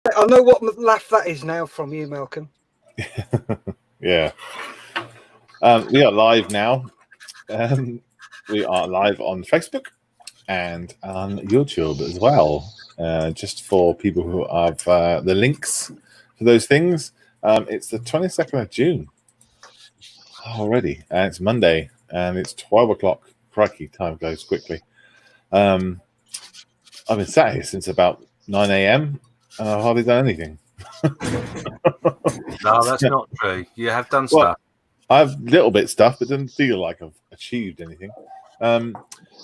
I know what laugh that is now from you, Malcolm. Yeah. We are live now. We are live on Facebook and on YouTube as well. Just for people who have the links for those things, it's the 22nd of June already, and it's Monday, and it's 12 o'clock. Crikey, time goes quickly. I've been sat here since about 9 a.m. and I've hardly done anything. No, that's not true. You have done Well, stuff. I've little bit stuff, but doesn't feel like I've achieved anything. And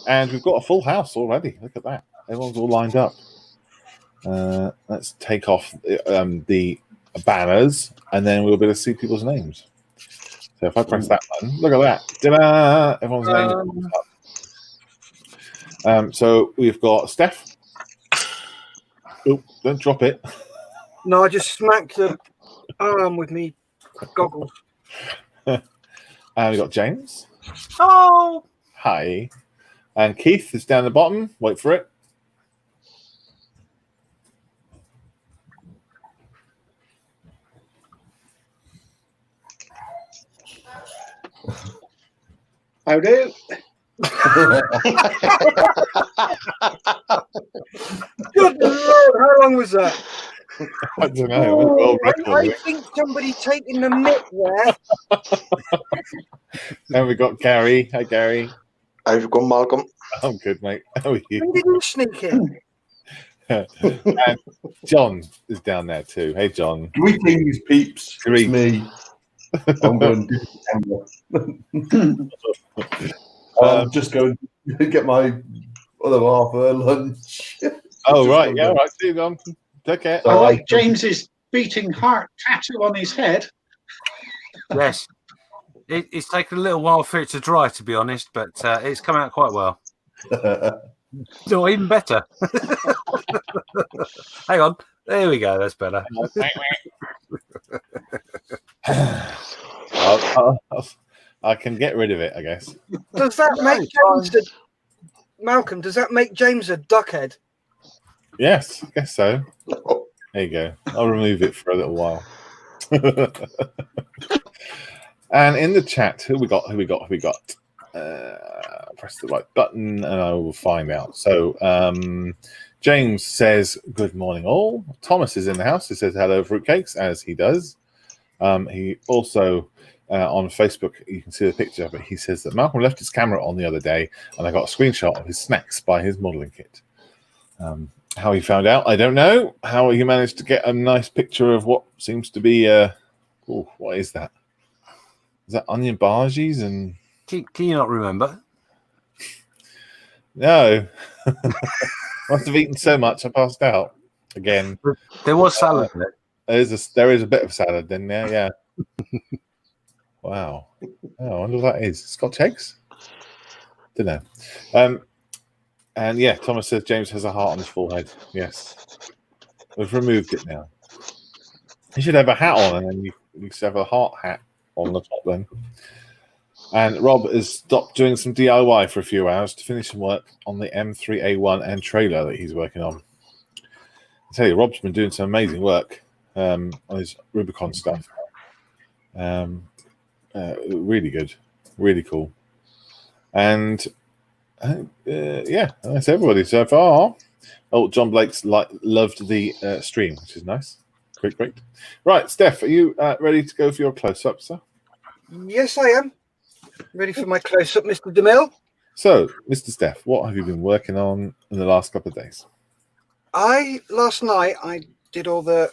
we've got a full house already. Look at that. Everyone's all lined up. Let's take off the banners, and then we'll be able to see people's names. So if I press that button, look at that. Ta-da! Everyone's name. So we've got Steph. Oh, don't drop it. No, I just smacked the arm with me goggles. And we've got James. Oh, Hi. And Keith is down the bottom. Wait for it. How do? Good Lord, how long was that? I don't know. World record. I think somebody taking the mic there. And we've got Gary. Hi, Gary. How's it going, Malcolm? I'm good, mate. How are you? When did you sneak in? And John is down there too. Hey, John. Greetings, peeps. Greet. It's me. I'm going to do I'm just going to get my other half for lunch. Oh, right. Yeah, right. See you, John. Take care. So I like James's beating heart tattoo on his head. yes. It's taken a little while for it to dry, to be honest, but it's come out quite well. No, even better. Hang on. There we go. That's better. I can get rid of it, I guess. Does that make James Malcolm, does that make James a duckhead? Yes, I guess so. There you go. I'll remove it for a little while. And in the chat, who we got? Press the right button and I will find out. So James says, good morning all. Thomas is in the house. He says hello, fruitcakes, as he does. He also on Facebook, you can see the picture, but he says that Malcolm left his camera on the other day and I got a screenshot of his snacks by his modelling kit. How he found out, I don't know. How he managed to get a nice picture of what seems to be what is that? Is that onion bhajis and Can you not remember? no. Must have eaten so much I passed out again. There was salad in it. There is a bit of salad in there, yeah. Wow. Oh, I wonder what that is. Scotch eggs? Don't know. And yeah, Thomas says James has a heart on his forehead. Yes. We've removed it now. You should have a hat on and then you should have a heart hat on the top then. And Rob has stopped doing some DIY for a few hours to finish some work on the M3A1 and trailer that he's working on. I tell you, Rob's been doing some amazing work on his Rubicon stuff. Really good, really cool. And yeah, that's everybody so far. Oh, John Blake's loved the stream, which is nice. Great. Right, Steph, are you ready to go for your close-up, sir? Yes, I am. Ready for my close-up, Mr. DeMille? So, Mr. Steph, what have you been working on in the last couple of days? Last night I did all the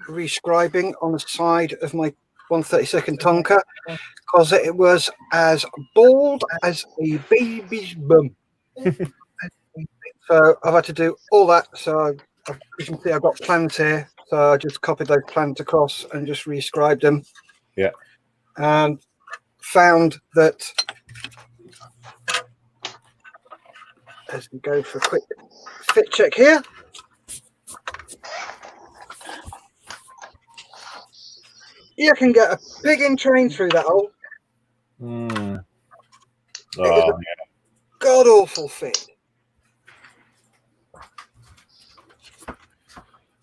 rescribing on the side of my 132nd Tonka because it was as bald as a baby's bum. So I've had to do all that. So you can see I've got plans here. So I just copied those plans across and just rescribed them. Yeah. And found that as we go for a quick fit check here. You can get a pig in train through that hole. Mm. It is a god awful fit.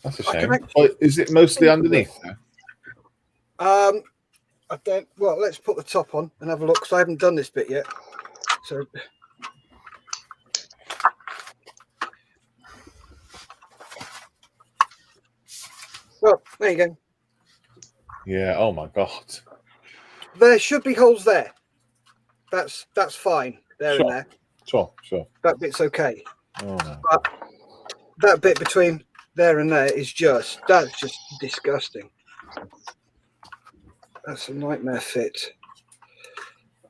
That's a I can shame. actually- Is it mostly underneath? I don't. Well, let's put the top on and have a look. Because I haven't done this bit yet. So. Well, there you go. Yeah. Oh my god. There should be holes there. That's fine. There Sure. and there. Sure. That bit's okay. Oh no. But that bit between there and there is that's just disgusting. That's a nightmare fit.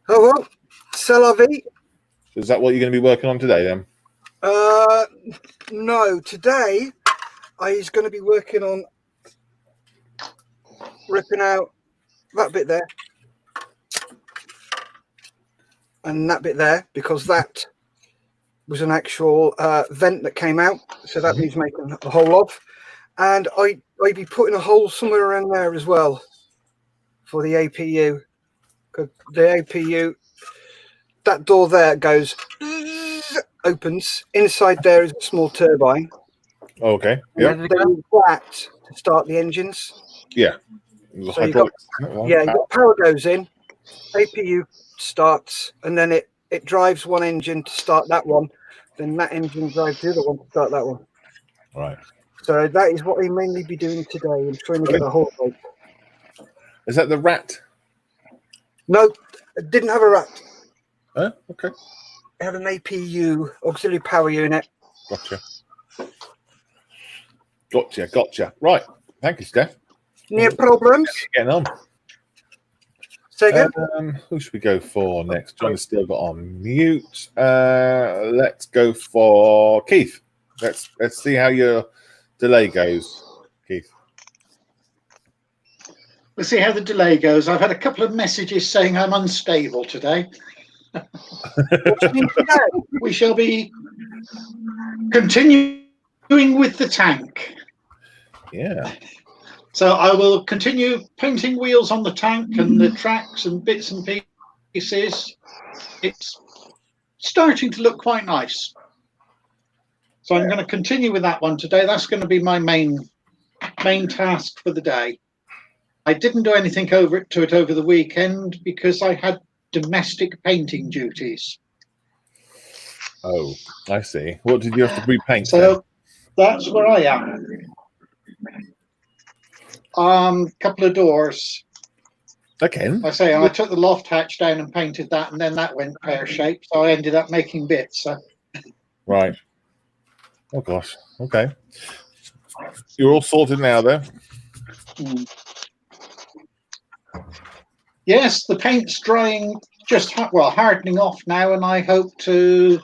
Oh well, c'est la vie. Is that what you're going to be working on today then? No, today he's going to be working on ripping out that bit there and that bit there, because that was an actual vent that came out, so that needs making a hole of. And I'd be putting a hole somewhere around there as well for the APU, because the APU, that door there goes, opens. Inside there is a small turbine. Oh, okay. Where Yeah. did it They go? use that to start the engines. Yeah. The So you got- hydraulics. Yeah, you got power goes in, APU starts, and then it drives one engine to start that one. Then that engine drives the other one to start that one. Right. So that is what he mainly be doing today, and trying to get the whole right. Is that the rat? No, it didn't have a rat. Oh, okay. It had an APU, auxiliary power unit. Gotcha. Right. Thank you, Steph. No problems. Getting on. Say again. Who should we go for next? John is still got on mute. Let's go for Keith. Let's see how your delay goes, Keith. We'll see how the delay goes. I've had a couple of messages saying I'm unstable today. What do you mean today? We shall be continuing with the tank. Yeah. So I will continue painting wheels on the tank and the tracks and bits and pieces. It's starting to look quite nice. So I'm going to continue with that one today. That's going to be my main task for the day. I didn't do anything over the weekend because I had domestic painting duties. Oh, I see. What did you have to repaint? So that's where I am. Couple of doors. Again? I say I took the loft hatch down and painted that, and then that went pear-shaped. So I ended up making bits. So. Right. Oh gosh. Okay. You're all sorted now, though. Yes, the paint's drying, hardening off now, and I hope to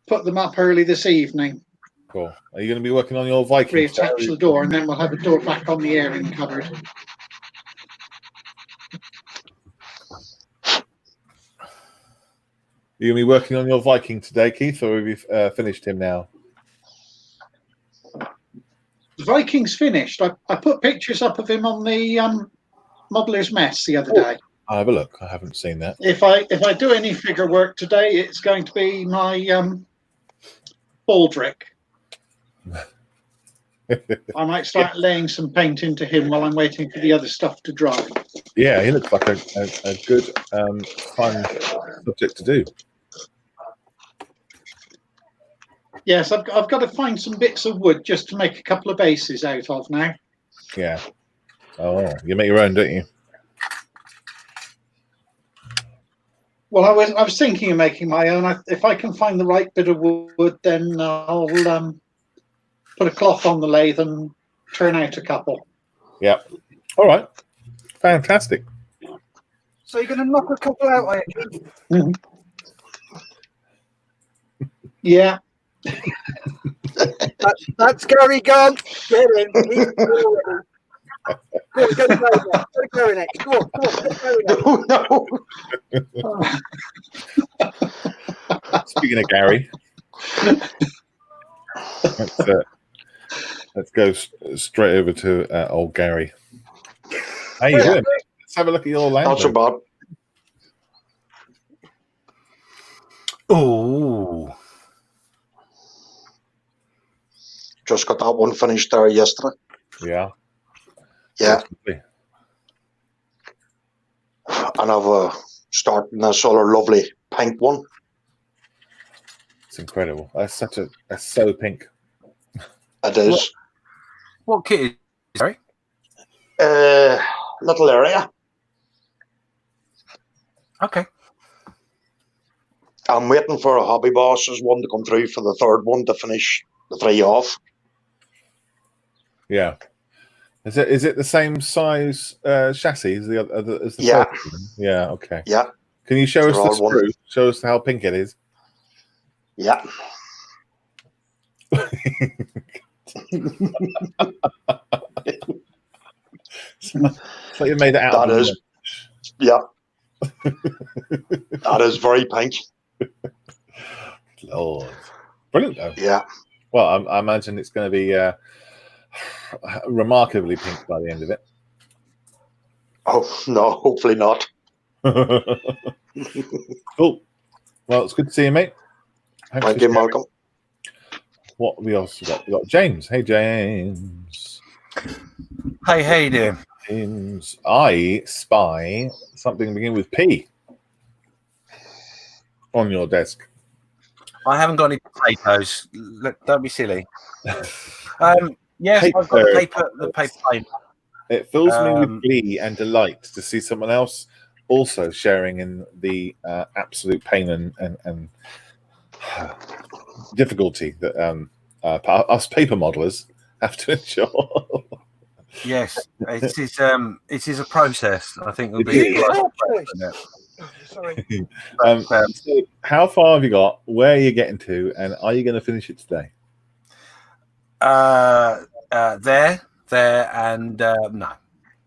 put them up early this evening. Cool. Are you going to be working on your Viking? Reattach the door, and then we'll have a door back on the airing cupboard. Are you going to be working on your Viking today, Keith, or have you finished him now? The Viking's finished. I put pictures up of him on the Modeller's Mess the other day. I'll have a look. I haven't seen that. If I do any figure work today, it's going to be my Baldric. I might start laying some paint into him while I'm waiting for the other stuff to dry. Yeah, he looks like a good, fun subject to do. Yes, I've got to find some bits of wood just to make a couple of bases out of now. Yeah. Oh, you make your own, don't you? Well, I was thinking of making my own. If I can find the right bit of wood, then I'll put a cloth on the lathe and turn out a couple. Yeah. All right. Fantastic. So you're going to knock a couple out, are you? Yeah. That's Gary gone. Get in. He's already. Go on, go next. Go on, go next. No. Speaking of Gary, let's go straight over to old Gary. How you doing? Let's have a look at your land. Not so bad. Oh, Just got that one finished there yesterday. Yeah. Yeah, and I've starting this other lovely pink one. It's incredible. That's so pink. It is. What kit is sorry? Little area. Okay. I'm waiting for a Hobby Boss's one to come through for the third one to finish the 3 off. Yeah. Is it the same size chassis as the other? As the Yeah. first one? Yeah. Okay. Yeah, Can you show They're us the all one. screw? Show us how pink it is. yeah. It's like you made it out. That of is, yeah. That is very pink. Lord, brilliant though. Yeah. Well, I imagine it's going to be remarkably pink by the end of it. Oh, no, hopefully not. Cool. Well, it's good to see you, mate. Thanks Thank for you, sharing. Malcolm. What we also got? We got James. Hey, James. Hey, how you doing? James. I spy something beginning with P on your desk. I haven't got any potatoes. Don't be silly. Yes, Paper. I've got the paper plane. It fills me with Um, glee and delight to see someone else also sharing in the absolute pain and difficulty that us paper modelers have to endure. Yes, it is a process. I think it'll It be. is. Sorry. So how far have you got? Where are you getting to? And are you going to finish it today? There, and no.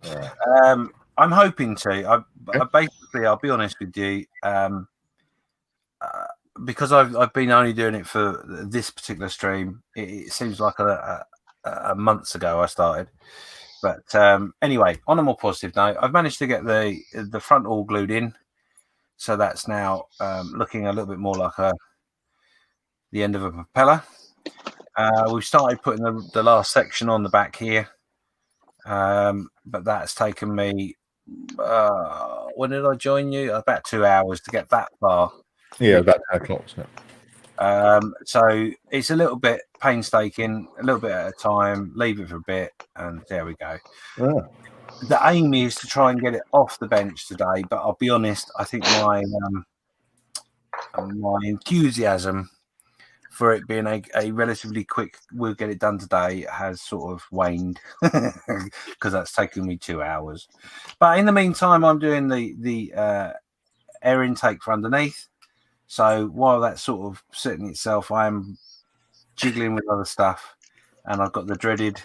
All right. I'm hoping to. Basically, I'll be honest with you. Because I've been only doing it for this particular stream. It seems like a months ago I started. But anyway, on a more positive note, I've managed to get the front all glued in, so that's now looking a little bit more like the end of a propeller. We've started putting the last section on the back here, but that's taken me. When did I join you? About 2 hours to get that far. Yeah, about 10 o'clock, isn't it? So it's a little bit painstaking, a little bit at a time, leave it for a bit, and there we go. Yeah. The aim is to try and get it off the bench today, but I'll be honest, I think my enthusiasm for it being a relatively quick, we'll get it done today, has sort of waned because that's taken me 2 hours. But in the meantime, I'm doing the air intake for underneath. So while that's sort of setting itself, I'm jiggling with other stuff, and I've got the dreaded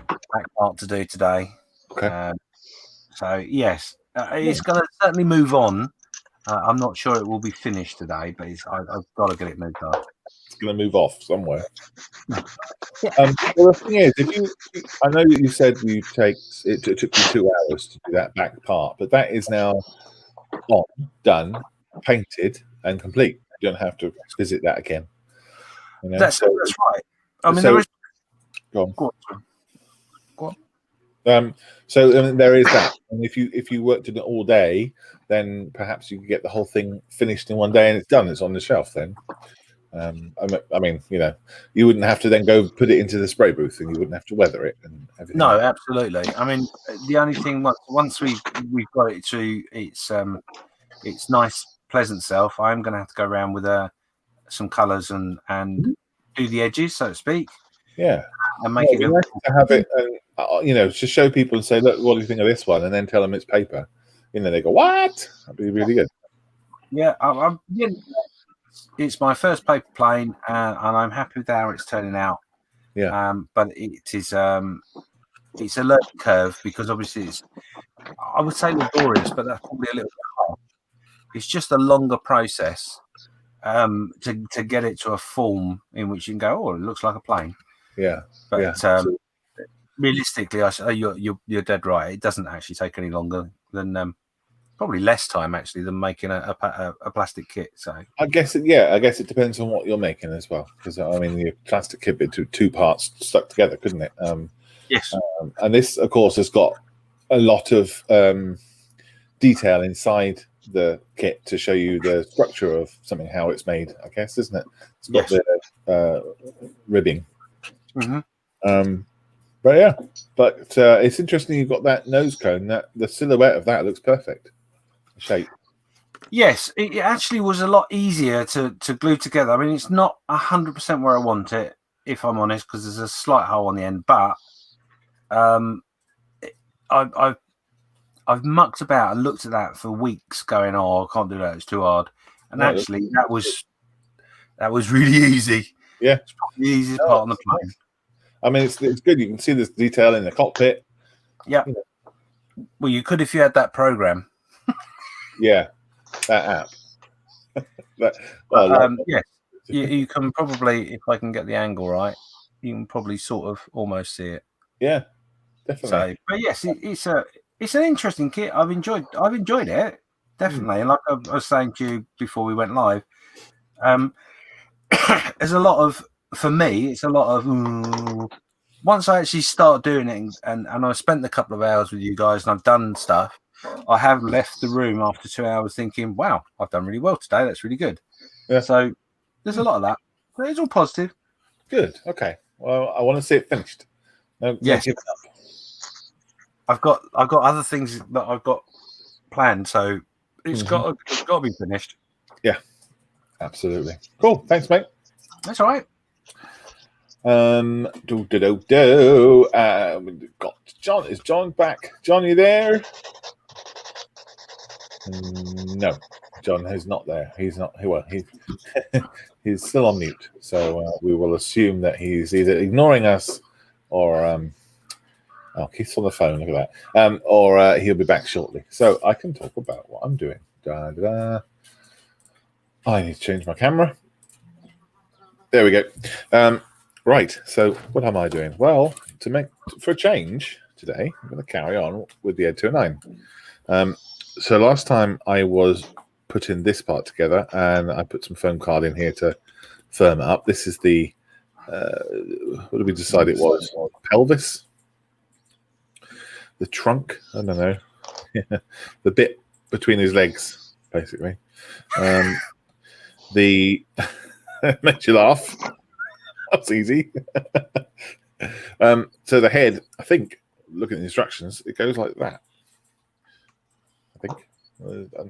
back part to do today. Okay. So yes, it's going to certainly move on. I'm not sure it will be finished today, but I've got to get it moved on. It's going to move off somewhere. Well, the thing is, I know that you said it took you 2 hours to do that back part, but that is now on, done, painted, and complete. You don't have to visit that again. You know? That's right. I mean, so- there is. Go on. Go on. So there is that, and if you worked on it all day, then perhaps you could get the whole thing finished in one day and it's done. It's on the shelf then. I mean, you know, you wouldn't have to then go put it into the spray booth, and you wouldn't have to weather it and everything. No, absolutely. I mean, the only thing once we've got it to its nice, pleasant self, I'm going to have to go around with some colours and do the edges, so to speak. Yeah, and make it'd it be nice to have it, and you know, to show people and say, look, what do you think of this one, and then tell them it's paper. You know, they go, what? That'd be really good. Yeah, it's my first paper plane, and I'm happy with how it's turning out. Yeah. But it is it's a learning curve, because obviously I would say laborious, but that's probably a little bit hard. It's just a longer process to get it to a form in which you can go, oh, it looks like a plane. Yeah. But realistically, you're dead right. It doesn't actually take any longer than probably less time actually than making a plastic kit. So I guess it depends on what you're making as well. Because I mean, the plastic kit bit two parts stuck together, couldn't it? yes, And this, of course, has got a lot of detail inside the kit to show you the structure of something, how it's made, I guess, isn't it? It's got the ribbing. Mhm. But it's interesting you've got that nose cone. That the silhouette of that looks perfect. Shape. Yes, it actually was a lot easier to glue together. I mean, it's not 100% where I want it, if I'm honest, because there's a slight hole on the end. But I've mucked about and looked at that for weeks, going, "Oh, I can't do that; it's too hard." And actually, that was really easy. Yeah, it's probably the easiest part on the plane. I mean, it's good. You can see this detail in the cockpit. Yeah. Well, you could if you had that program. Yeah, that app. Yes, you can probably, if I can get the angle right, you can probably sort of almost see it. Yeah, definitely. So, but yes, it's an interesting kit. I've enjoyed it definitely. And like I was saying to you before we went live, there's a lot of, for me, it's a lot of once I actually start doing it and I've spent a couple of hours with you guys and I've done stuff, I have left the room after 2 hours thinking, wow, I've done really well today. That's really good. Yeah. So there's a lot of that. But it's all positive. Good. Okay. Well, I want to see it finished. No, yes. Give it up. I've got other things that I've got planned, so it's got to be finished. Yeah. Absolutely. Cool. Thanks, mate. That's all right. We've got John. Is John back? John, you there? No, John is not there. He's not. Well, he's still on mute. So we will assume that he's either ignoring us or Keith's on the phone. Look at that. Or he'll be back shortly. So I can talk about what I'm doing. I need to change my camera. There we go. Right. So what am I doing? Well, for a change today, I'm going to carry on with the Ed 209. So last time I was putting this part together, and I put some foam card in here to firm it up. This is the what did we decide it was? Pelvis, the trunk. I don't know, the bit between his legs, basically. The makes you laugh. That's easy. So the head, I think, looking at the instructions, it goes like that. I think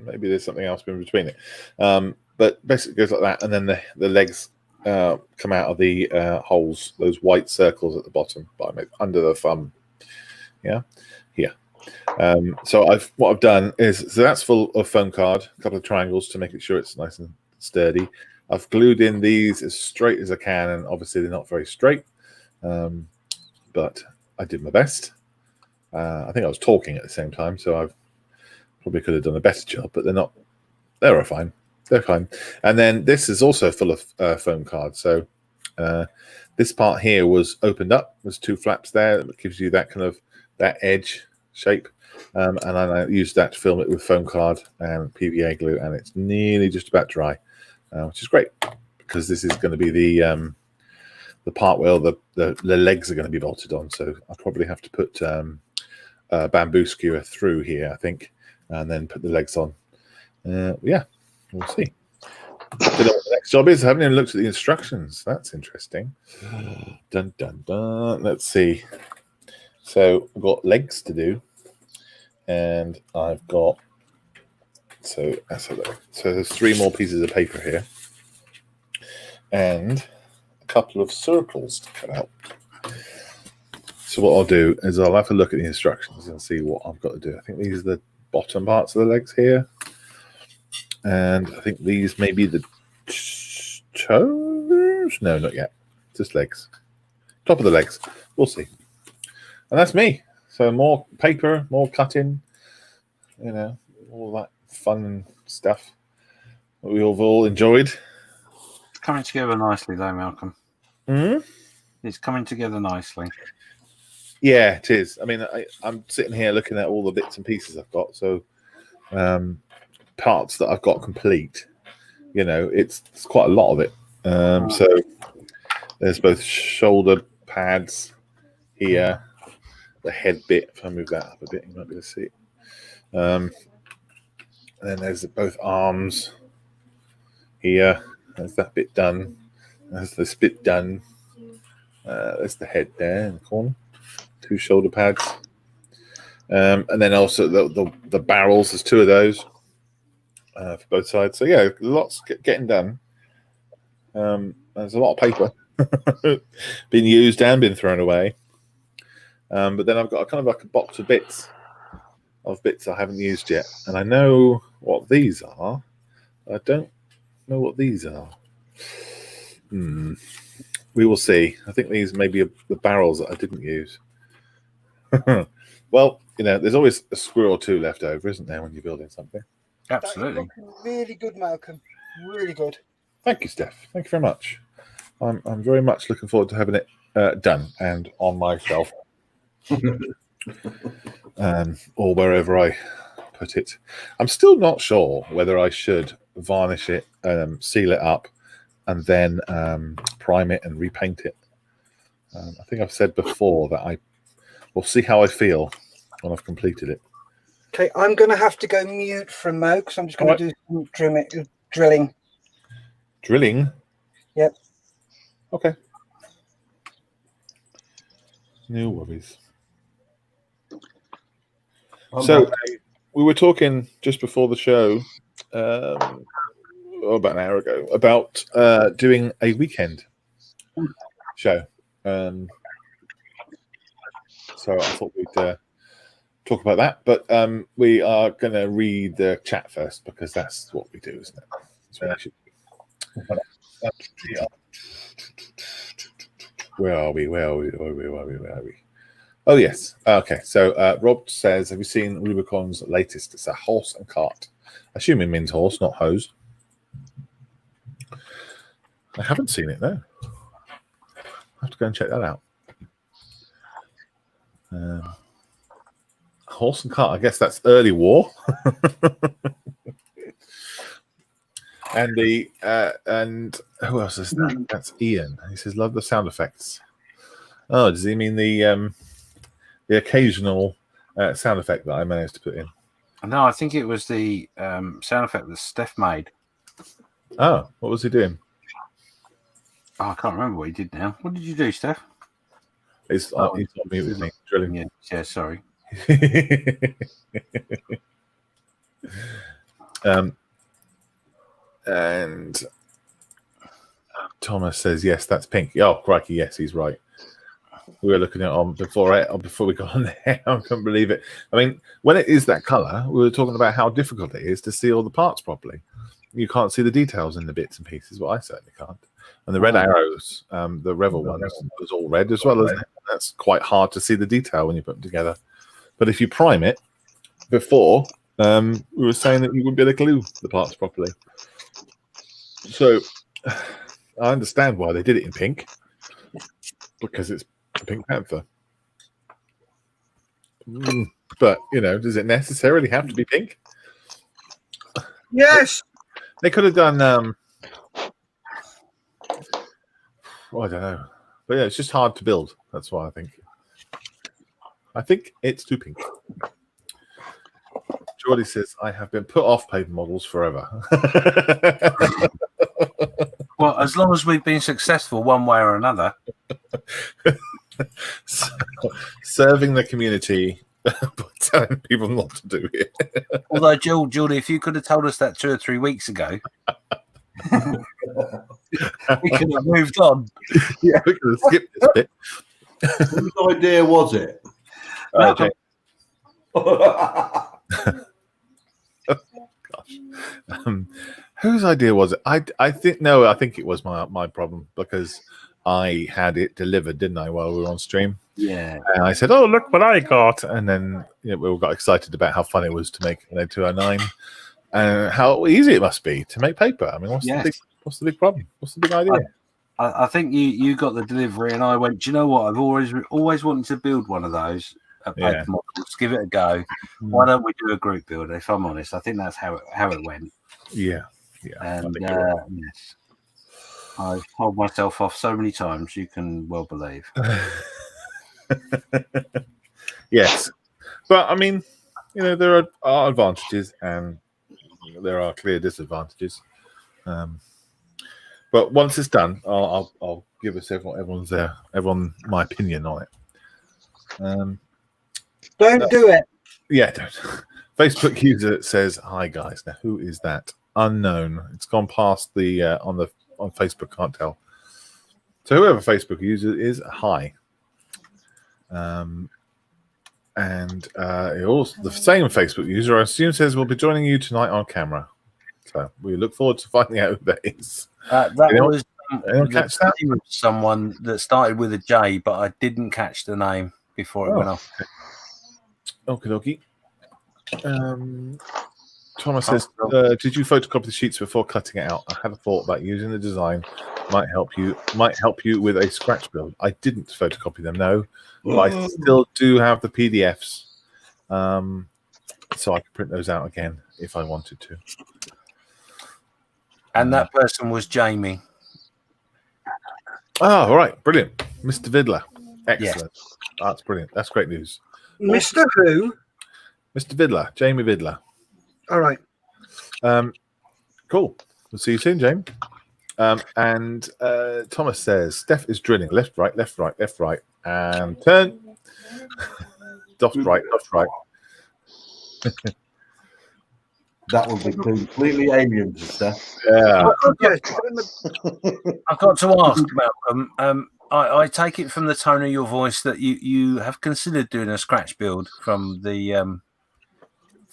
maybe there's something else in between it, but basically it goes like that, and then the legs come out of the holes, those white circles at the bottom, under the thumb. Yeah, here. So what I've done is, so that's full of foam card, a couple of triangles to make it sure it's nice and sturdy. I've glued in these as straight as I can, and obviously they're not very straight, but I did my best. I think I was talking at the same time, so I've probably could have done a better job, but they're not. They're fine. They're fine. And then this is also full of foam card. So this part here was opened up. There's two flaps there that gives you that kind of that edge shape. And then I used that to film it with foam card and PVA glue, and it's nearly just about dry, which is great because this is going to be the part where the legs are going to be bolted on. So I probably have to put a bamboo skewer through here, I think, and then put the legs on. Yeah, we'll see. The next job is I haven't even looked at the instructions. That's interesting. Dun dun dun. Let's see. So I've got legs to do, and I've got so there's 3 more pieces of paper here, and a couple of circles to cut out. So what I'll do is I'll have a look at the instructions and see what I've got to do. I think these are the bottom parts of the legs here, and I think these may be the toes. No, not yet. Just legs. Top of the legs. We'll see. And that's me. So more paper, more cutting, all that fun stuff that we have all enjoyed. It's coming together nicely, though, Malcolm. It's coming together nicely. Yeah, it is. I mean, I'm sitting here looking at all the bits and pieces I've got. So parts that I've got complete. You know, it's quite a lot of it. So there's both shoulder pads here, the head bit. If I move that up a bit, you might be able to see it. And then there's both arms here. There's that bit done. There's this bit done. There's the head there in the corner. 2 shoulder pads. And then also the barrels. There's 2 of those for both sides. So yeah, lots getting done. There's a lot of paper being used and been thrown away. But then I've got kind of like a box of bits I haven't used yet, and I know what these are. I don't know what these are. We will see. I think these may be the barrels that I didn't use. Well, you know, there's always a screw or 2 left over, isn't there, when you're building something? Absolutely. That's looking really good, Malcolm. Really good. Thank you, Steph. Thank you very much. I'm very much looking forward to having it done and on my shelf. Or wherever I put it. I'm still not sure whether I should varnish it, seal it up, and then prime it and repaint it. I think I've said before that I will see how I feel when I've completed it. Okay, I'm going to have to go mute from Mo because I'm just going to do some drilling. Drilling? Yep. Okay. No worries. So we were talking just before the show, about an hour ago, about doing a weekend show. So I thought we'd talk about that, but we are going to read the chat first because that's what we do, isn't it? That's what we should do. Where are we? Oh, yes. Okay. So Rob says, have you seen Rubicon's latest? It's a horse and cart. I assume it means horse, not hose. I haven't seen it, though. I have to go and check that out. Horse and cart. I guess that's early war. And and who else is that? That's Ian. He says, love the sound effects. Oh, does he mean the occasional sound effect that I managed to put in? No, I think it was the sound effect that Steph made. Oh, what was he doing? Oh, I can't remember what he did now. What did you do, Steph? He's on mute with me, drilling. Yeah, sorry. And Thomas says, yes, that's pink. Oh, crikey, yes, he's right. We were looking at it on before we got on there. I couldn't believe it. I mean, when it is that color, we were talking about how difficult it is to see all the parts properly. You can't see the details in the bits and pieces. Well, I certainly can't. And the red arrows, the Revel one was all red as well, isn't it? That's quite hard to see the detail when you put them together. But if you prime it before, we were saying that you wouldn't be able to glue the parts properly. So I understand why they did it in pink, because it's a Pink Panther. But, you know, does it necessarily have to be pink? Yes. They could have done, well, I don't know. But yeah, it's just hard to build. That's why I think. I think it's too pink. Jordy says, I have been put off paper models forever. Well, as long as we've been successful one way or another. Serving the community by telling people not to do it. Although, Julie, if you could have told us that 2 or 3 weeks ago, we could have moved on. Yeah, we could have skipped this bit. Whose idea was it? Gosh. Whose idea was it? I think it was my problem, because I had it delivered, didn't I, while we were on stream? Yeah. And I said, "Oh, look what I got!" And then we all got excited about how fun it was to make an 209, and how easy it must be to make paper. I mean, what's the big problem? What's the big idea? I think you got the delivery, and I went, do you know what? I've always wanted to build one of those, paper models, give it a go. Why don't we do a group builder? If I'm honest, I think that's how it went. Yeah. I And think you're right. yes, I've told myself off so many times. You can well believe. Yes, but I mean, there are advantages and there are clear disadvantages. But once it's done, I'll give us everyone my opinion on it. Don't do it. Yeah, don't. Facebook user says, "Hi guys." Now, who is that? Unknown. It's gone past the on Facebook. Can't tell. So whoever Facebook user is, hi. And it also the same Facebook user, I assume, says we'll be joining you tonight on camera. So we look forward to finding out who that is. That Anyone- was anyone catch that? name of someone that started with a J, but I didn't catch the name before it went off. Okie dokie. Thomas says, "Did you photocopy the sheets before cutting it out? I had a thought about using the design. Might help you with a scratch build. I didn't photocopy them, no, but I still do have the PDFs, so I could print those out again if I wanted to." And that person was Jamie. Oh, all right, brilliant, Mr. Vidler, excellent. That's brilliant. That's great news, Mr. Who? Mr. Vidler, Jamie Vidler. All right. Cool. We'll see you soon, James. And Thomas says, "Steph is drilling left, right, left, right, left, right, and turn. Doff right, doff right." That would be completely alien to Steph. Yeah. Okay. I've got to ask, Malcolm. I take it from the tone of your voice that you have considered doing a scratch build from the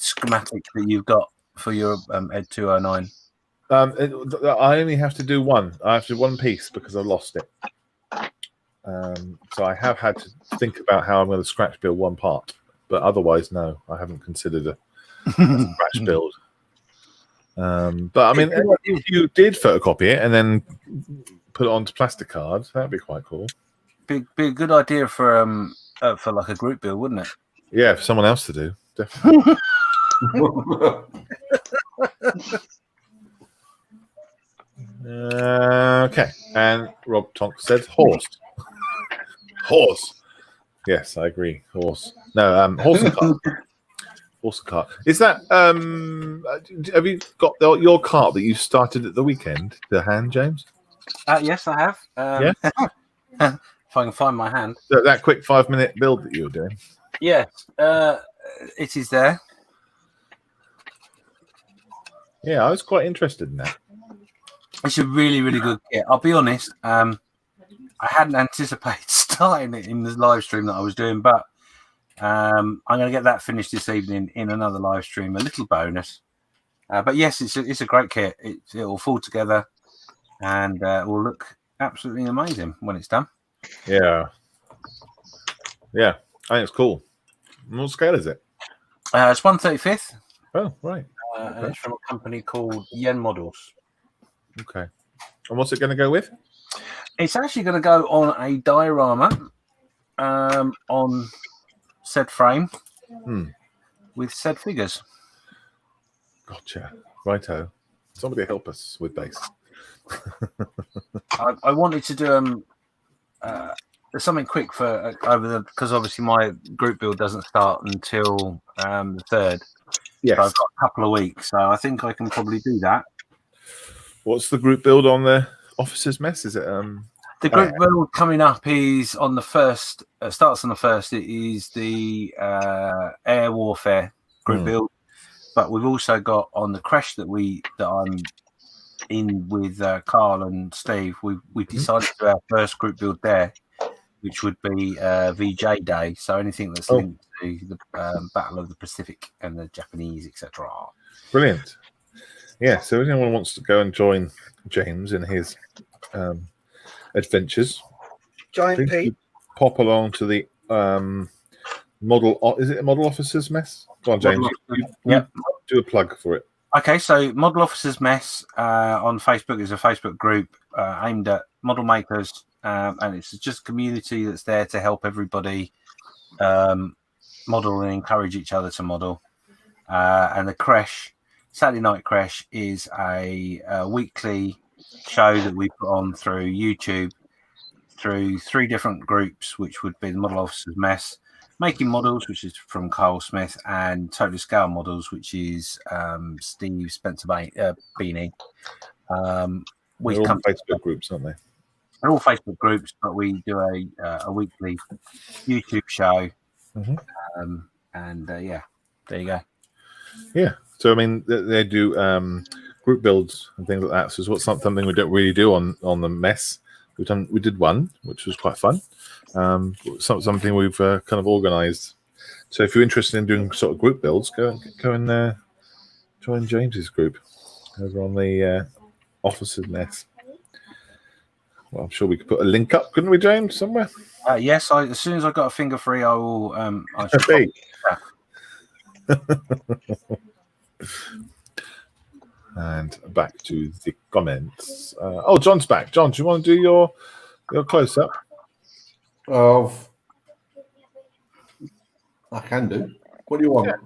schematic that you've got for your Ed 209. I only have to do one. I have to do one piece because I lost it. So I have had to think about how I'm going to scratch build one part, but otherwise, no, I haven't considered a scratch build. But I mean, if you did photocopy it and then put it onto plastic cards, that'd be quite cool. Be a good idea for like a group build, wouldn't it? Yeah, for someone else to do, definitely. Okay, and Rob Tonk said horse. Horse. Yes, I agree. Horse. No, horse and cart. Horse and cart. Is that? Have you got your cart that you started at the weekend to hand, James? Yes, I have. Yeah. If I can find my hand. That quick 5-minute build that you were doing. Yes, it is there. Yeah, I was quite interested in that. It's a really, really good kit. I'll be honest. I hadn't anticipated starting it in the live stream that I was doing, but I'm going to get that finished this evening in another live stream, a little bonus. But yes, it's a great kit. It'll fall together and will look absolutely amazing when it's done. Yeah. Yeah, I think it's cool. What scale is it? It's 1/35. Oh, right. And it's from a company called Yen Models. Okay. And what's it going to go with? It's actually going to go on a diorama on said frame with said figures. Gotcha. Righto. Somebody help us with base. I wanted to do something quick for because obviously my group build doesn't start until the 3rd. Yes. So I've got a couple of weeks, so I think I can probably do that. What's the group build on the officers' mess? Is it the group build coming up is on the 1st. Starts on the 1st. It is the air warfare group build, but we've also got on the crash that I'm in with Carl and Steve. We decided to do our first group build there, which would be VJ Day. So anything that's linked to the Battle of the Pacific and the Japanese, etc. Brilliant. Yeah, so if anyone wants to go and join James in his adventures, Giant Pete. pop along to the model. Is it a model officers mess? Go on, James. Yeah. Do a plug for it. Okay, so Model Officers Mess on Facebook is a Facebook group aimed at model makers, and it's just a community that's there to help everybody model and encourage each other to model. And the Creche, Saturday Night Creche, is a weekly show that we put on through YouTube through 3 different groups, which would be the Model Officers Mess, Making Models, which is from Carl Smith, and Totally Scale Models, which is Steve Spencer Beanie. We They're all come Facebook groups, aren't they? They're all Facebook groups, but we do a weekly YouTube show. And yeah, there you go. Yeah. So I mean, they do group builds and things like that. So it's something we don't really do on the Mess. We did one, which was quite fun. Something we've kind of organised. So if you're interested in doing sort of group builds, go and join James's group over on the Officers Mess. Well, I'm sure we could put a link up, couldn't we, James, somewhere? Yes, as soon as I got a finger free, I will. I should Hey. And back to the comments. John's back. John, do you want to do your close up? I can do. What do you want? Yeah.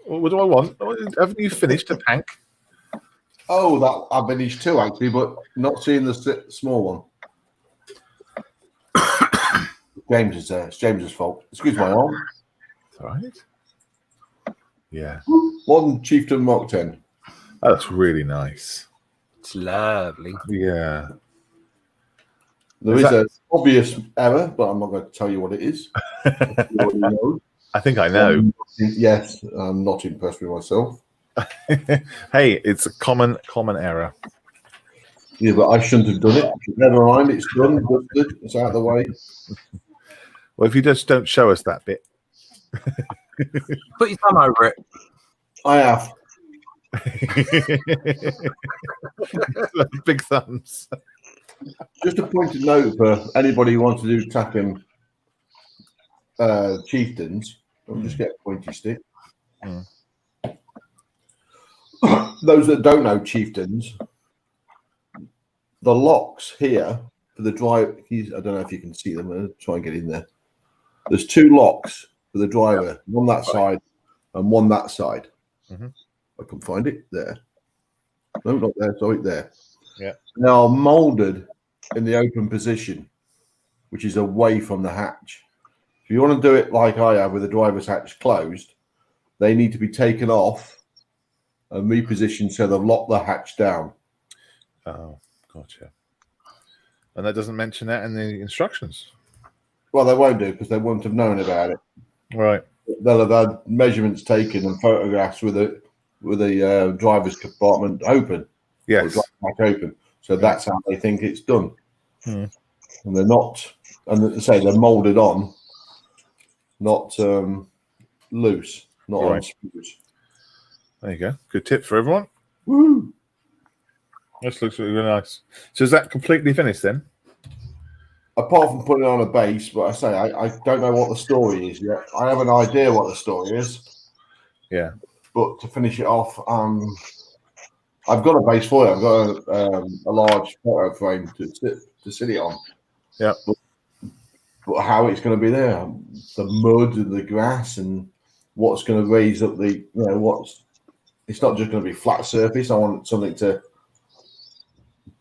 What do I want? Haven't you finished a tank? Oh, that I finished 2 actually, but not seeing the small one. James it's James's fault. Excuse my arm. That's all right. Yeah. 1 Chieftain Mark 10. Oh, that's really nice. It's lovely. Yeah. There is an obvious error, but I'm not going to tell you what it is. You already know. I think I know. Yes, I'm not impressed with myself. Hey, it's a common error. Yeah, but I shouldn't have done it. Never mind, it's done, dusted, it's out of the way. Well, if you just don't show us that bit. Put your thumb over it. I have. Big thumbs. Just a pointed note for anybody who wants to do tapping chieftains. I'll just get a pointy stick. Those that don't know chieftains, the locks here for the drive. I don't know if you can see them. I'm going to try and get in there. There's 2 locks for the driver, one that side and one that side. I can find it there. No, not there. Sorry, there. Yeah. They are molded in the open position, which is away from the hatch. If you want to do it like I have with the driver's hatch closed, they need to be taken off and repositioned so they've locked the hatch down. Oh, gotcha. And that doesn't mention that in the instructions. Well, they won't do because they wouldn't have known about it. Right. They'll have had measurements taken and photographs with the driver's compartment open. Yes. Back open. So that's how they think it's done. Hmm. And they're not, and they say they're molded on, not loose, not on Right. screws. There you go. Good tip for everyone. Woo! This looks really nice. So is that completely finished then? Apart from putting it on a base, but I say I don't know what the story is yet. I have an idea what the story is. Yeah. But to finish it off, I've got a base for it. I've got a large photo frame to sit it on. Yeah. But how it's going to be there, the mud and the grass, and what's going to raise up the, it's not just going to be flat surface. I want something to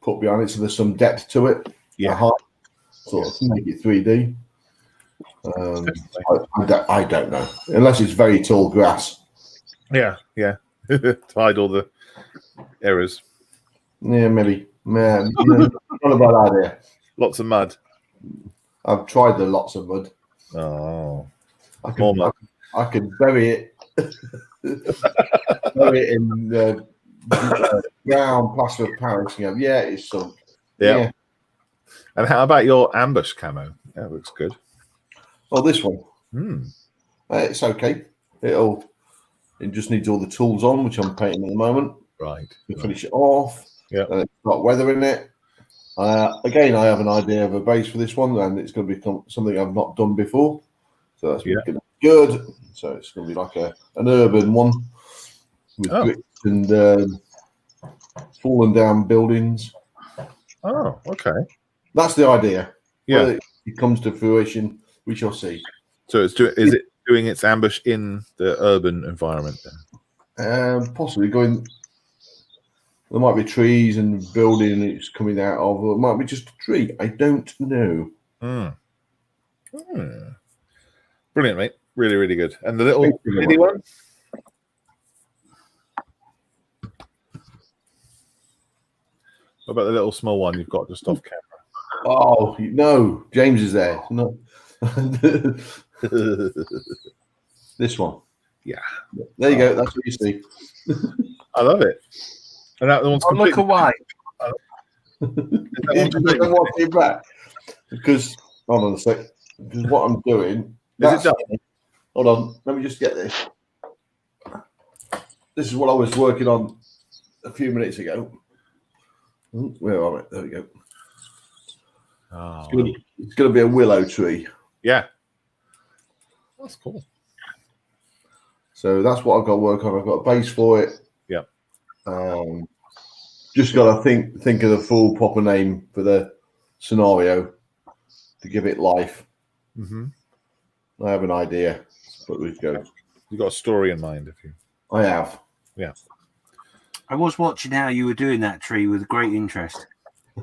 put behind it so there's some depth to it. Yeah. Sort of make it 3D. I don't know. Unless it's very tall grass. Yeah. Yeah. To hide all the errors. Yeah, maybe. Man, not a bad idea. Lots of mud. I've tried the lots of mud. Oh. More mud. I could bury it. Bury it in the brown plaster of Paris. Yeah, it's sunk. Yeah. And how about your ambush camo? That looks good. Oh, this one. It's okay. It just needs all the tools on, which I'm painting at the moment. Right. To finish it off. Yeah. And it's got weather in it. Again, I have an idea of a base for this one, and it's going to be something I've not done before. So that's going to be good. So it's going to be like an urban one with bricks and fallen down buildings. Oh, okay. That's the idea. Yeah. Whether it comes to fruition, we shall see. So is it doing its ambush in the urban environment? Then? Possibly going. There might be trees and building it's coming out of, or it might be just a tree. I don't know. Brilliant, mate. Really, really good. And the little Thank you very mini much. one? What about the little small one you've got just off camera? Oh no, James is there. No, this one. Yeah. There you go. That's what you see. I love it. And that one's Oh, look completely away. You don't want it back because hold on a sec. Because what I'm doing. Is it done? Hold on. Let me just get this. This is what I was working on a few minutes ago. Where are we? There we go. Oh, It's going to be a willow tree. yeah. That's cool. So that's what I've got to work on. I've got a base for it. Yeah. Just got to think of the full proper name for the scenario to give it life. Mm-hmm. I have an idea, but we go. You've got a story in mind, if you. I have. Yeah. I was watching how you were doing that tree with great interest.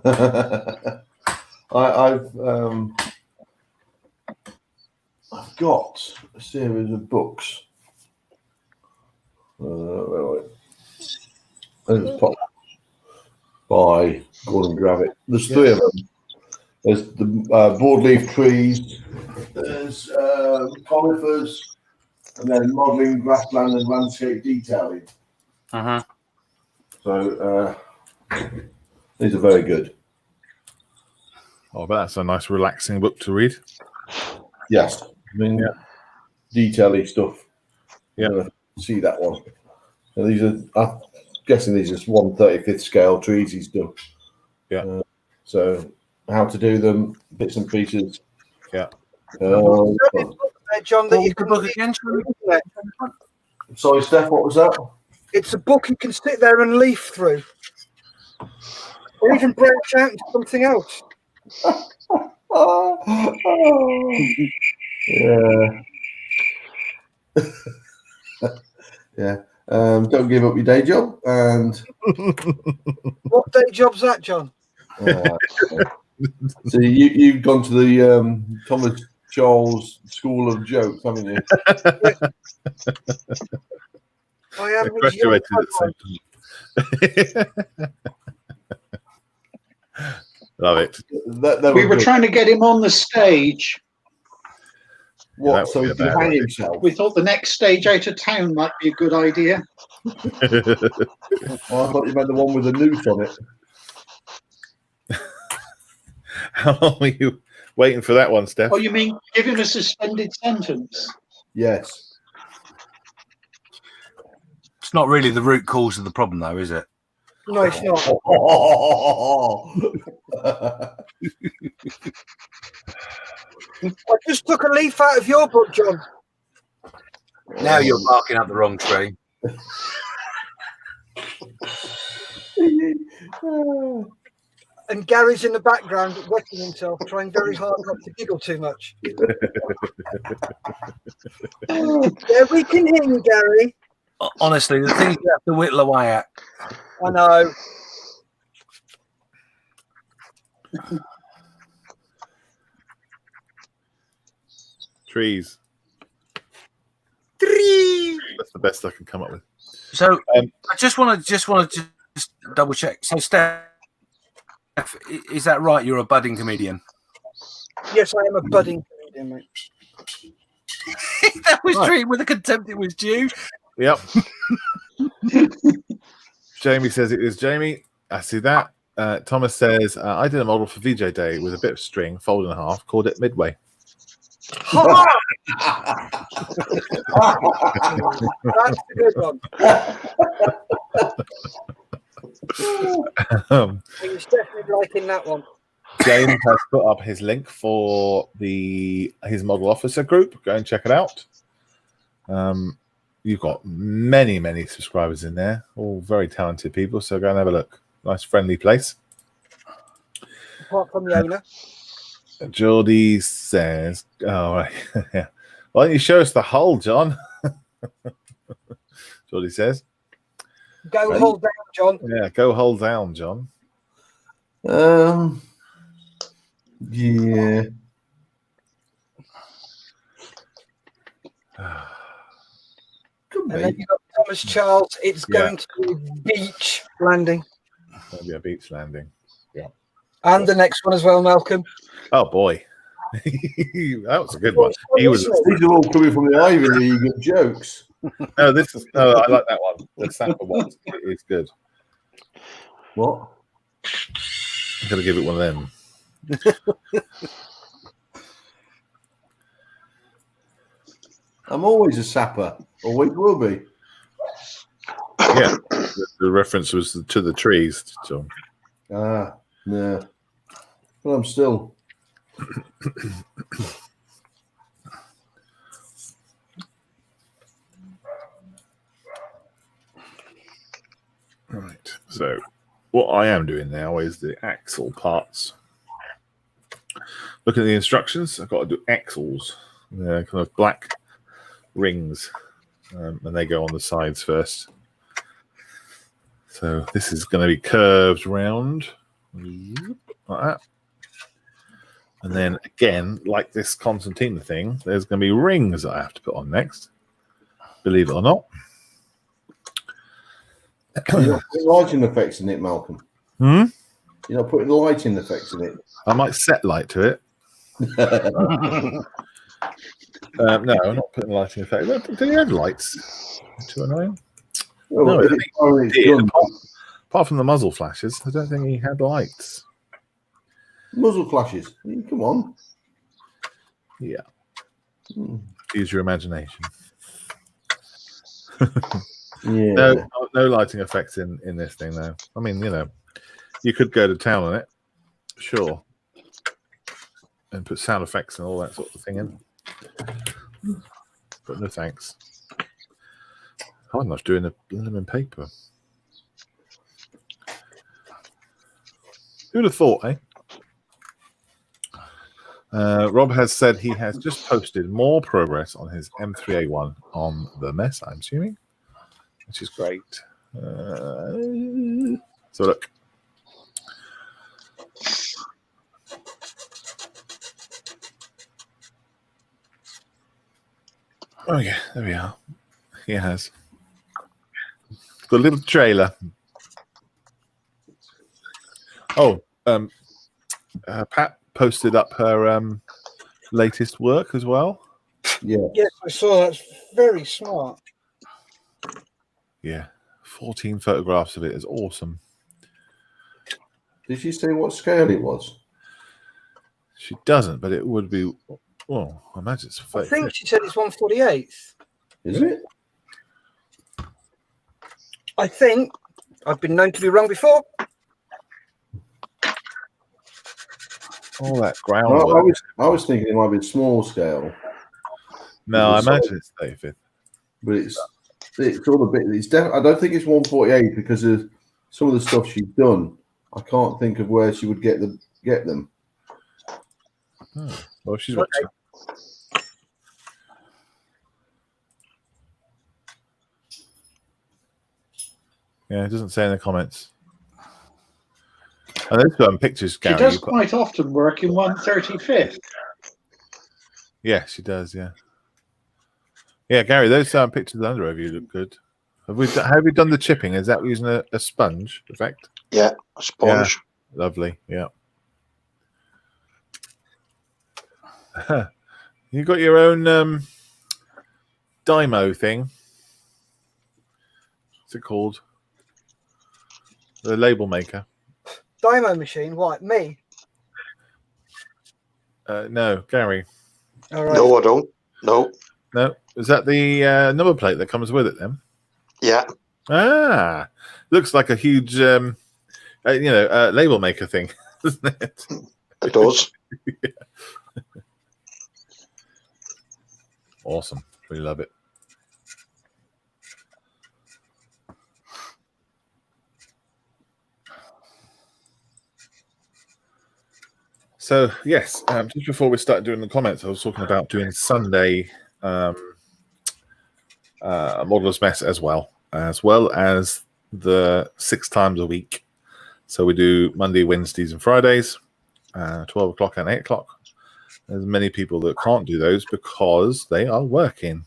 I've got a series of books. Where are we? There's top by Gordon Gravitt. There's three of them. There's the broadleaf trees. There's conifers, and then modelling grassland and landscape detailing. Uh-huh. So these are very good. Oh, but that's a nice, relaxing book to read. Yes, I mean, detailing stuff. Yeah. See that one. So these are, I'm guessing these are 1/35th scale trees he's done. Yeah. So how to do them, bits and pieces. Yeah. There, John, that What you was the can book read again? through, isn't it? Sorry, Steph, what was that? It's a book you can sit there and leaf through, or even branch out into something else. Yeah. Yeah. Don't give up your day job. And What day job's that, John? so you've gone to the Thomas Charles School of Jokes, haven't you? I am. Graduated at the same time. Love it. That We was were good. trying to get him on the stage. What? that So would he be a can bad hang idea. himself. We thought the next stage out of town might be a good idea. Oh, I thought you meant the one with the noose on it. How long were you waiting for that one, Steph? Oh, you mean give him a suspended sentence? Yes. It's not really the root cause of the problem, though, is it? No, it's not. I just took a leaf out of your book, John. Now you're barking up the wrong tree. And Gary's in the background wetting himself, trying very hard not to giggle too much. Yeah, we can hear you, Gary. Honestly, the things you have to whittle away at. I know. Trees. Three. That's the best I can come up with. So I just want to double check. So, Steph, is that right? You're a budding comedian. Yes, I am a budding comedian, mate. That was Right. treated with the contempt it was due. Yep. Jamie says it is Jamie. I see that. Thomas says, I did a model for VJ Day with a bit of string, folded in half, called it Midway. Ha! That's a good one. He's definitely liking that one. James has put up his link for his model officer group. Go and check it out. You've got many, many subscribers in there, all very talented people. So go and have a look. Nice, friendly place. Apart from the owner. Geordie says, "Oh, right. Yeah. Why don't you show us the hull, John? That's what he says. Go Right. hold down, John. Yeah, go hull down, John. Yeah. Could And then be. you've got Thomas Charles. It's Yeah. going to be beach landing. Maybe a beach landing. And the next one as well, Malcolm. Oh boy, that was a good one. He was. These are all coming from the Ivy League of jokes. No, this is. No, I like that one. The Sapper one. It is good. What? I'm gonna give it one of them. I'm always a sapper. Always will be. Yeah, the reference was to the trees. So Ah, no. But I'm still. right. So what I am doing now is the axle parts. Looking at the instructions, I've got to do axles. Kind of black rings, and they go on the sides first. So this is going to be curved round like that. And then again, like this concertina thing, there's going to be rings that I have to put on next. Believe it or not. You're not putting lighting effects in it, Malcolm. Hmm? You're not putting lighting effects in it. I might set light to it. No, I'm not putting lighting effect. Do you have lights? 209? Well, No, if I it's fire, it's done. Apart from the muzzle flashes, I don't think he had lights. Muzzle flashes. Come on. Yeah. Hmm. Use your imagination. Yeah. No lighting effects in this thing, though. I mean, you could go to town on it, sure, and put sound effects and all that sort of thing in. But no thanks. Hard enough doing the blooming paper. Who'd have thought, eh? Rob has said he has just posted more progress on his M3A1 on the mess, I'm assuming, which is great. So look. Okay, there we are. He has got a little trailer. Oh, Pat posted up her latest work as well. Yeah. Yes, I saw that. It's very smart. Yeah, 14 photographs of it is awesome. Did she say what scale it was? She doesn't, but it would be. Well, I imagine it's. I think she said it's 148th. Is it? I think. I've been known to be wrong before. All that No, groundwork. I was thinking it might be small scale, No, I imagine it's 35th. but it's all a bit. I don't think it's 148 because of some of the stuff she's done. I can't think of where she would get them. Oh, well, she's Okay. watching. Yeah, it doesn't say in the comments. And they've got pictures, She Gary. does you put- quite often work in 135th. Yeah, she does. Yeah, yeah, Gary. Those pictures under of you look good. Have we done the chipping? Is that using a sponge effect? Yeah, a sponge. Lovely. Yeah. You got your own Dymo thing. What's it called? The label maker. Dymo machine. What? Me? No, Gary. All right. No, I don't. No. No, is that the number plate that comes with it then? Yeah. Ah, looks like a huge, label maker thing, doesn't it? It does. Awesome. We love it. So, yes, just before we start doing the comments, I was talking about doing Sunday Modelers Mess as well as the 6 times a week. So we do Monday, Wednesdays, and Fridays, 12 o'clock and 8 o'clock. There's many people that can't do those because they are working.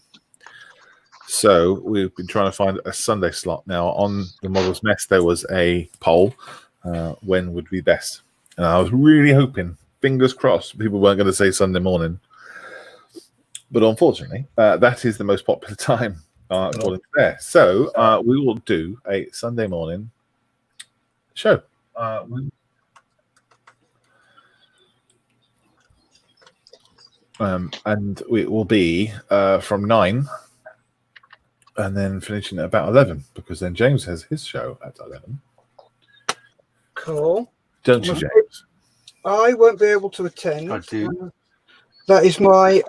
So we've been trying to find a Sunday slot. Now, on the Modelers Mess, there was a poll, when would be best. And I was really hoping, fingers crossed, people weren't going to say Sunday morning. But unfortunately, that is the most popular time according to there. So we will do a Sunday morning show. And it will be from 9 and then finishing at about 11, because then James has his show at 11. Cool. Don't you, James? I won't be able to attend. I do. That is my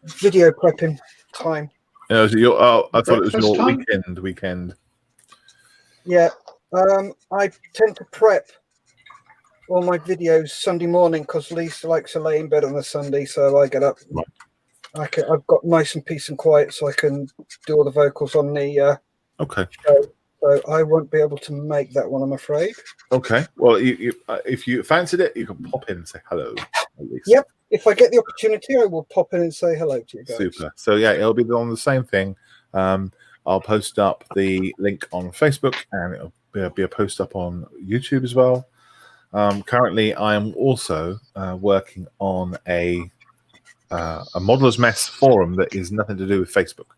video prepping time. I thought it was your Breakfast weekend. Yeah. I tend to prep all my videos Sunday morning because Lisa likes to lay in bed on a Sunday, so I get up. Right. I've got nice and peace and quiet, so I can do all the vocals on the Okay. show. So I won't be able to make that one, I'm afraid. Okay. Well, if you fancied it, you can pop in and say hello. At least. Yep. If I get the opportunity, I will pop in and say hello to you guys. Super. So yeah, it'll be on the same thing. I'll post up the link on Facebook, and it'll be a post up on YouTube as well. Currently, I am also working on a Modelers Mess forum that is nothing to do with Facebook.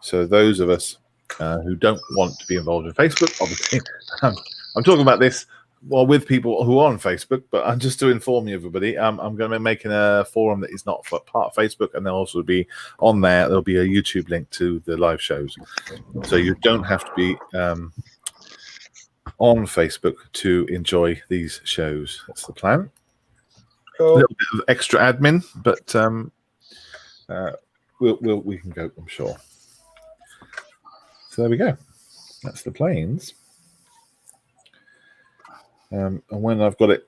So those of us who don't want to be involved in Facebook, obviously, I'm talking about this with people who are on Facebook, but I'm just to inform you, everybody, I'm going to be making a forum that is not for part of Facebook, and there'll also be on there, there'll be a YouTube link to the live shows. So you don't have to be on Facebook to enjoy these shows. That's the plan. Cool. A little bit of extra admin, but we can go, I'm sure. So there we go. That's the planes. And when I've got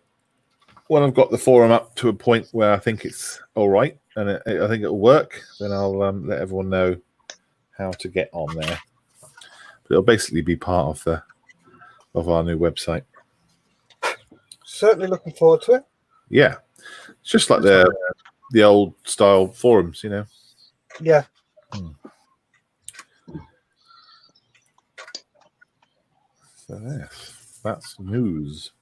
the forum up to a point where I think it's all right and I think it'll work, then I'll let everyone know how to get on there. But it'll basically be part of our new website. Certainly looking forward to it. Yeah, it's just like the old style forums, you know. Yeah. So that's news.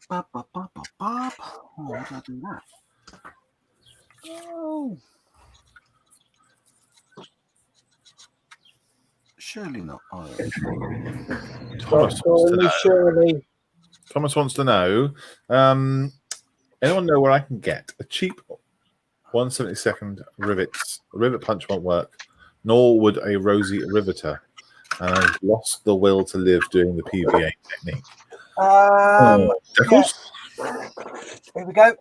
Bop, bop, bop, bop, bop. Oh, how did I do that? Oh. Surely not. Oh, Thomas wants to know, anyone know where I can get a cheap 1/72 rivets? A rivet punch won't work, nor would a rosy riveter. And I've lost the will to live doing the PVA technique. Yeah. Here we go.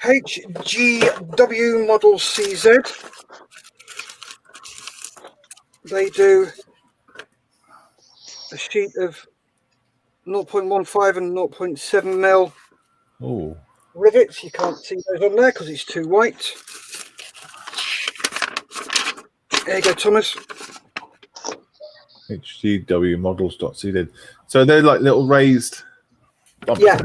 HGW Model CZ. They do a sheet of 0.15 and 0.7 mil Oh, rivets. You can't see those on there because it's too white. There you go, Thomas. HGWmodels.cd. So they're like little raised. Yeah.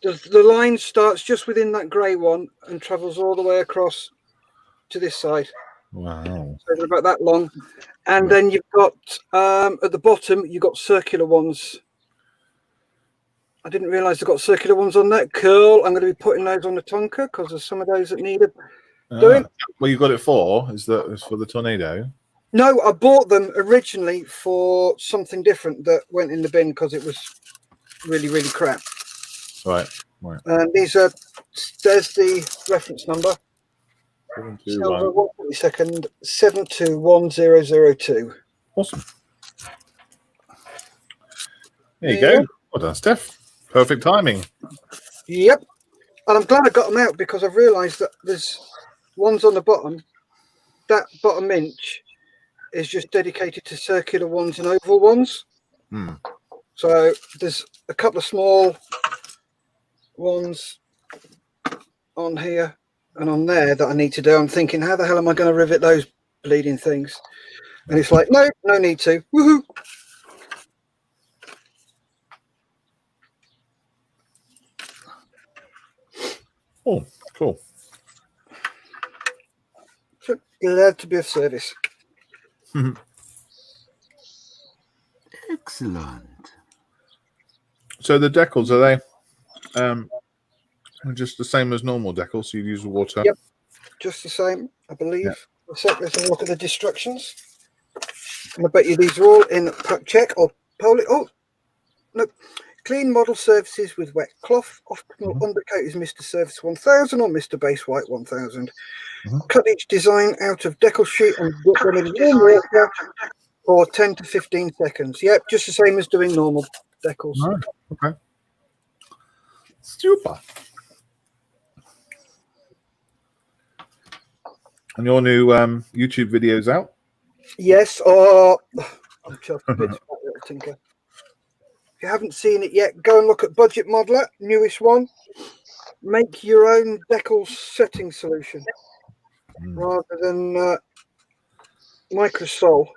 The line starts just within that grey one and travels all the way across to this side. Wow. So they're about that long. And then you've got at the bottom, you've got circular ones. I didn't realise they've got circular ones on that. Cool. I'm going to be putting those on the Tonka because there's some of those that need it. Well, you got it for is for the Tornado? No, I bought them originally for something different that went in the bin because it was really, really crap. Right. And there's the reference number. 721. Second 721002. Awesome. There you go. Well done, Steph. Perfect timing. Yep. And I'm glad I got them out because I've realised that there's ones on the bottom. That bottom inch is just dedicated to circular ones and oval ones. Hmm. So there's a couple of small ones on here and on there that I need to do. I'm thinking, how the hell am I going to rivet those bleeding things? And it's like, no need to. Woohoo! Oh, cool. So glad to be of service. Excellent. So the decals, are they just the same as normal decals? So you use water? Yep. Just the same, I believe. Yeah. Let's have a look at the instructions. And I bet you these are all in pack check or poly. Oh, no. Clean model surfaces with wet cloth. Optimal undercoat is Mr. Surface 1000 or Mr. Base White 1000. Cut each design out of decal sheet and dip them in warm water for 10 to 15 seconds. Yep, just the same as doing normal decals. Right. Okay. Super. And your new YouTube videos out? Yes, or I'm chuffed a bit, little tinker. If you haven't seen it yet, go and look at Budget Modeler, newest one. Make your own decal setting solution rather than Microsol.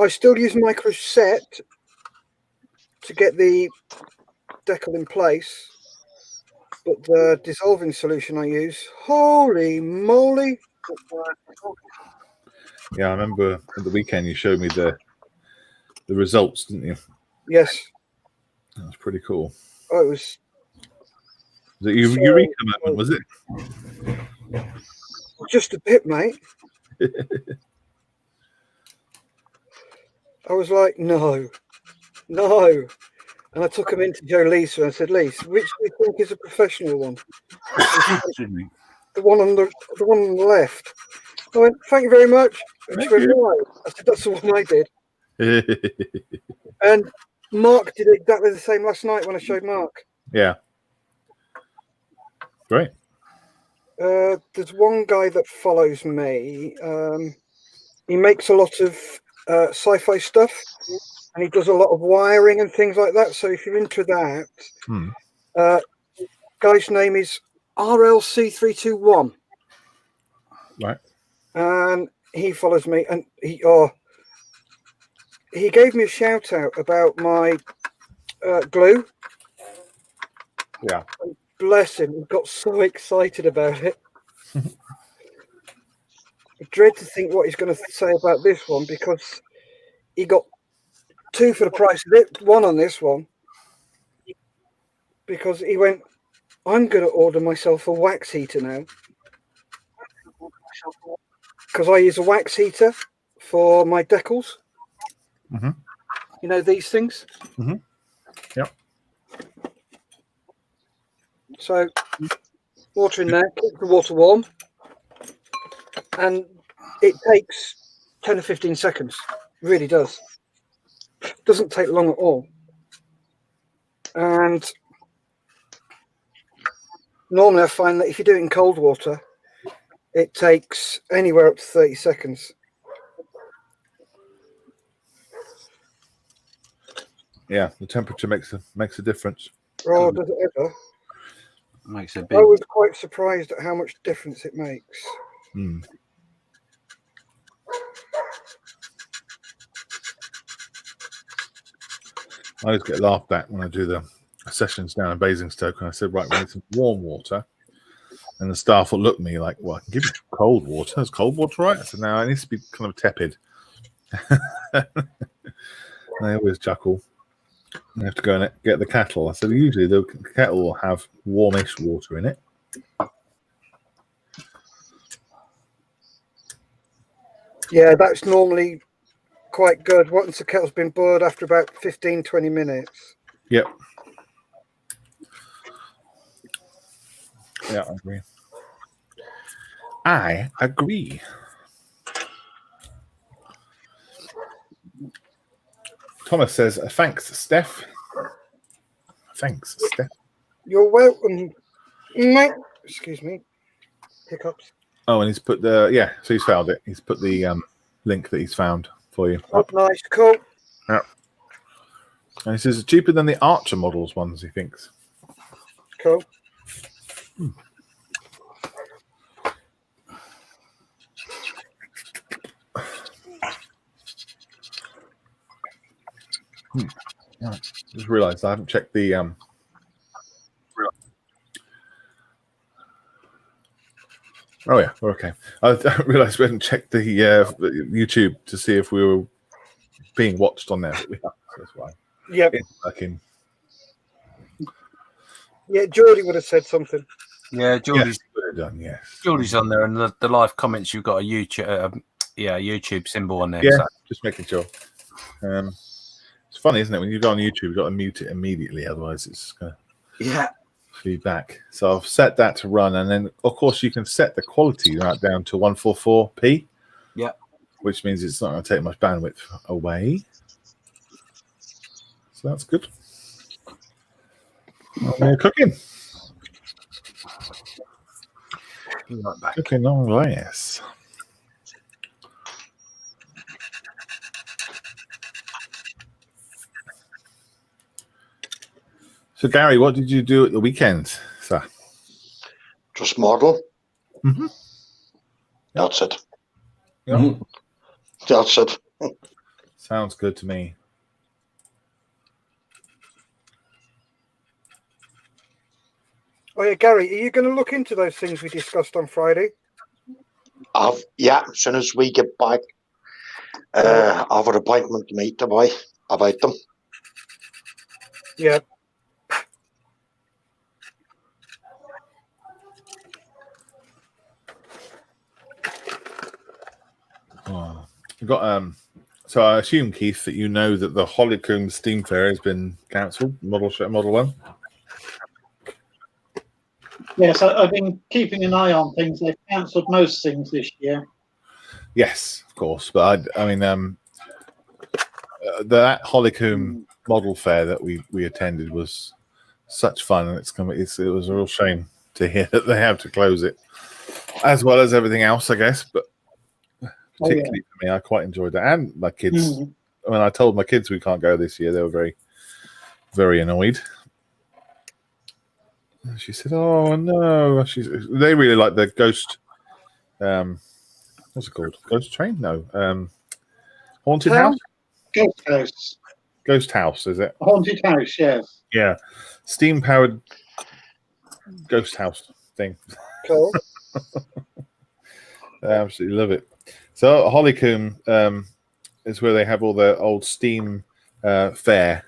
I still use Microset to get the decal in place, but the dissolving solution I use, holy moly! Yeah, I remember at the weekend you showed me the results, didn't you? Yes, That was pretty cool. oh, it was Was it Eureka moment, was it? just a bit, mate. I was like, no. And I took him into Joe Lisa and I said, Lisa, which do you think is a professional one? The one on the left. I went, thank you very much. And she went, why? I said, that's the one I did. And Mark did exactly the same last night when I showed Mark. Yeah. Great. There's one guy that follows me. He makes a lot of sci-fi stuff, and he does a lot of wiring and things like that. So if you're into that, guy's name is RLC321. Right. And he follows me, and he gave me a shout out about my glue. Yeah. Bless him, he got so excited about it. I dread to think what he's going to say about this one, because he got 2 for the price of it, 1 on this one, because he went, I'm going to order myself a wax heater now, because I use a wax heater for my decals. You know, these things. Yep. So water in there, keep the water warm, and it takes 10 or 15 seconds. It really does. Doesn't take long at all. And normally I find that if you do it in cold water, it takes anywhere up to 30 seconds. Yeah, the temperature makes a difference. Oh, does it ever? Makes a I big. was quite surprised at how much difference it makes. I always get laughed at when I do the sessions down in Basingstoke, and I said, right, we need some warm water. And the staff will look at me like, well, I can give you cold water. Is cold water right? I said, no, it needs to be kind of tepid. They always chuckle. You have to go and get the kettle. I said, usually the kettle will have warmish water in it. Yeah, that's normally quite good once the kettle's been boiled after about 15-20 minutes. Yep. Yeah, I agree. I agree. Thomas says, thanks, Steph. Thanks, Steph. You're welcome, mate. Excuse me. Hiccups. Oh, and he's put the so he's found it. He's put the link that he's found for you. Oh, nice. Cool. Yeah. And he says it's cheaper than the Archer models ones, he thinks. Cool. Right. Just realised I haven't checked the Oh yeah, we're okay. I realised we hadn't checked the YouTube to see if we were being watched on there. But we have, so that's why Yep. it's working. Yeah, Geordie would have said something. Yeah, Geordie's Yes, would have done. Yes. Geordie's on there, and the live comments you've got a YouTube, YouTube symbol on there. Yeah, so- just making sure. It's funny, isn't it? When you go on YouTube, you've got to mute it immediately, otherwise it's going to yeah. feedback. So I've set that to run, and then of course you can set the quality right down to 144p. Yeah. Which means it's not going to take much bandwidth away. So that's good. We're cooking. Be right back. Cooking on glass. So Gary, what did you do at the weekend, sir? Just model. Mm-hmm. That's it. Yeah. Mhm. That's it. Sounds good to me. Oh yeah, Gary, are you going to look into those things we discussed on Friday? As soon as we get back, I have an appointment to meet about them. Yeah. Oh, we've got so I assume, Keith, that you know that the Hollycombe Steam Fair has been cancelled, Model 1. Yes, I've been keeping an eye on things. They've cancelled most things this year. Yes, of course, but I mean, that Hollycombe Model Fair that we attended was such fun, and it was a real shame to hear that they have to close it, as well as everything else, I guess. But particularly for me, I quite enjoyed that, and my kids. When I told my kids we can't go this year, they were very, very annoyed. She said, "Oh no!" They really like the Ghost. What's it called? Ghost Train? No. Haunted House. Ghost House. Ghost House, is it? Haunted House, yes. Yeah, steam-powered Ghost House thing. Cool. I absolutely love it. So Hollycombe is where they have all the old steam fair,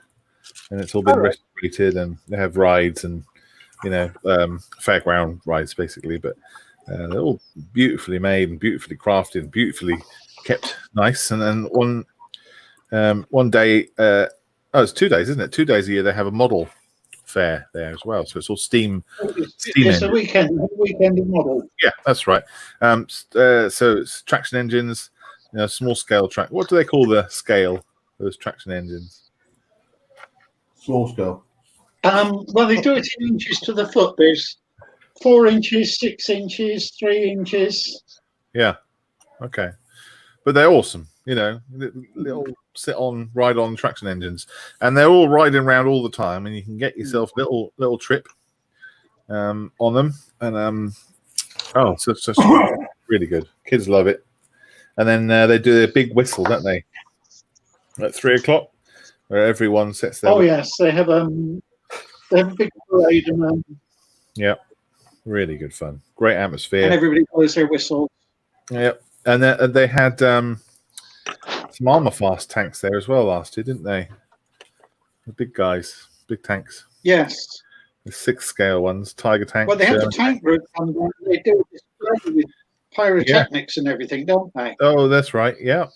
and it's all been restorated, and they have rides and fairground rides basically, but they're all beautifully made and beautifully crafted and beautifully kept nice. And then one day, it's 2 days, isn't it? 2 days a year they have a model fair there as well, so it's all steam It's a weekend model. Yeah, that's right. So it's traction engines, small scale track. What do they call the scale? Those traction engines. Small scale. Well, they do it in inches to the foot. There's 4 inches, 6 inches, 3 inches. Yeah. Okay. But they're awesome. Little ride on traction engines, and they're all riding around all the time, and you can get yourself little trip on them, and so really good. Kids love it. And then they do a big whistle, don't they? At 3:00, where everyone sets their. Oh yes, they have a big parade and Yeah, really good fun. Great atmosphere. and everybody blows their whistle. Yeah, and they had some Armour Fast tanks there as well last year, didn't they? The big guys, big tanks. Yes. The 6 scale ones, Tiger tanks. Well, they have the tank group and they do a display with pyrotechnics and everything, don't they? Oh, that's right. Yeah,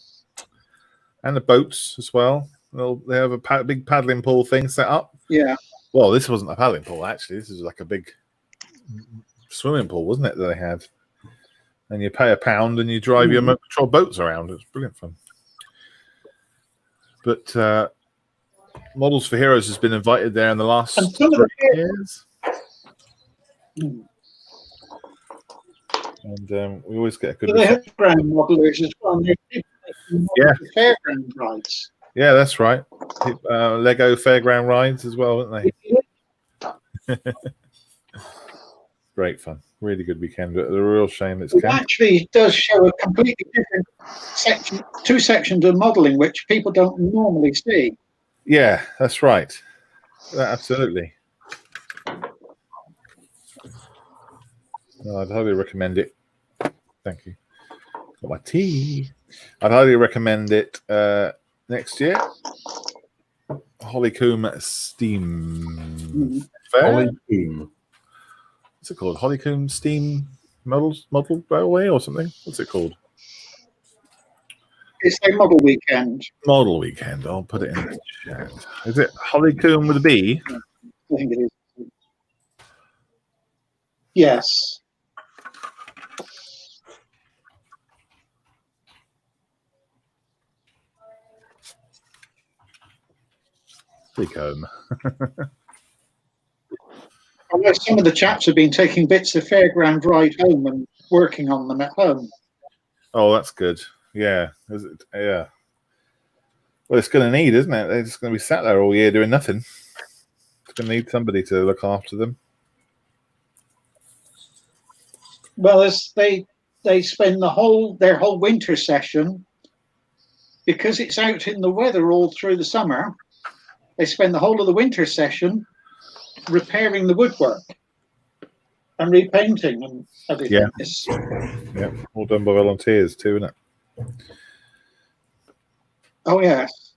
and the boats as well. Well, they have a big paddling pool thing set up. Yeah. Well, this wasn't a paddling pool actually. This is like a big swimming pool, wasn't it? That they had. And you pay £1 and you drive your motor patrol boats around. It's brilliant fun. But Models for Heroes has been invited there in the last And some of the years. And we always get a good But they reception. have ground modelers as well. And Yeah. fairground rides. Yeah, that's right. Lego Fairground rides as well, aren't they? Great fun. Really good weekend. But a real shame it's It cancelled. actually does show a completely different section, two sections of modelling which people don't normally see. Yeah, that's right. Absolutely. I'd highly recommend it. Thank you. Got my tea. I'd highly recommend it next year. Hollycombe Steam Fair. Hollycombe. What's it called? Hollycombe Steam Model Railway or something? What's it called? It's a model weekend. Model Weekend. I'll put it in the chat. Is it Hollycombe with a B? I think it is. Yes. Hollycombe. I know some of the chaps have been taking bits of fairground ride home and working on them at home. Oh, that's good. Yeah. Is it? Yeah. Well, it's going to need, isn't it? They're just going to be sat there all year doing nothing. It's going to need somebody to look after them. Well, as they spend their whole winter session, because it's out in the weather all through the summer, they spend the whole of the winter session repairing the woodwork and repainting and everything. Yeah. Yeah. All done by volunteers too, isn't it? Oh yes.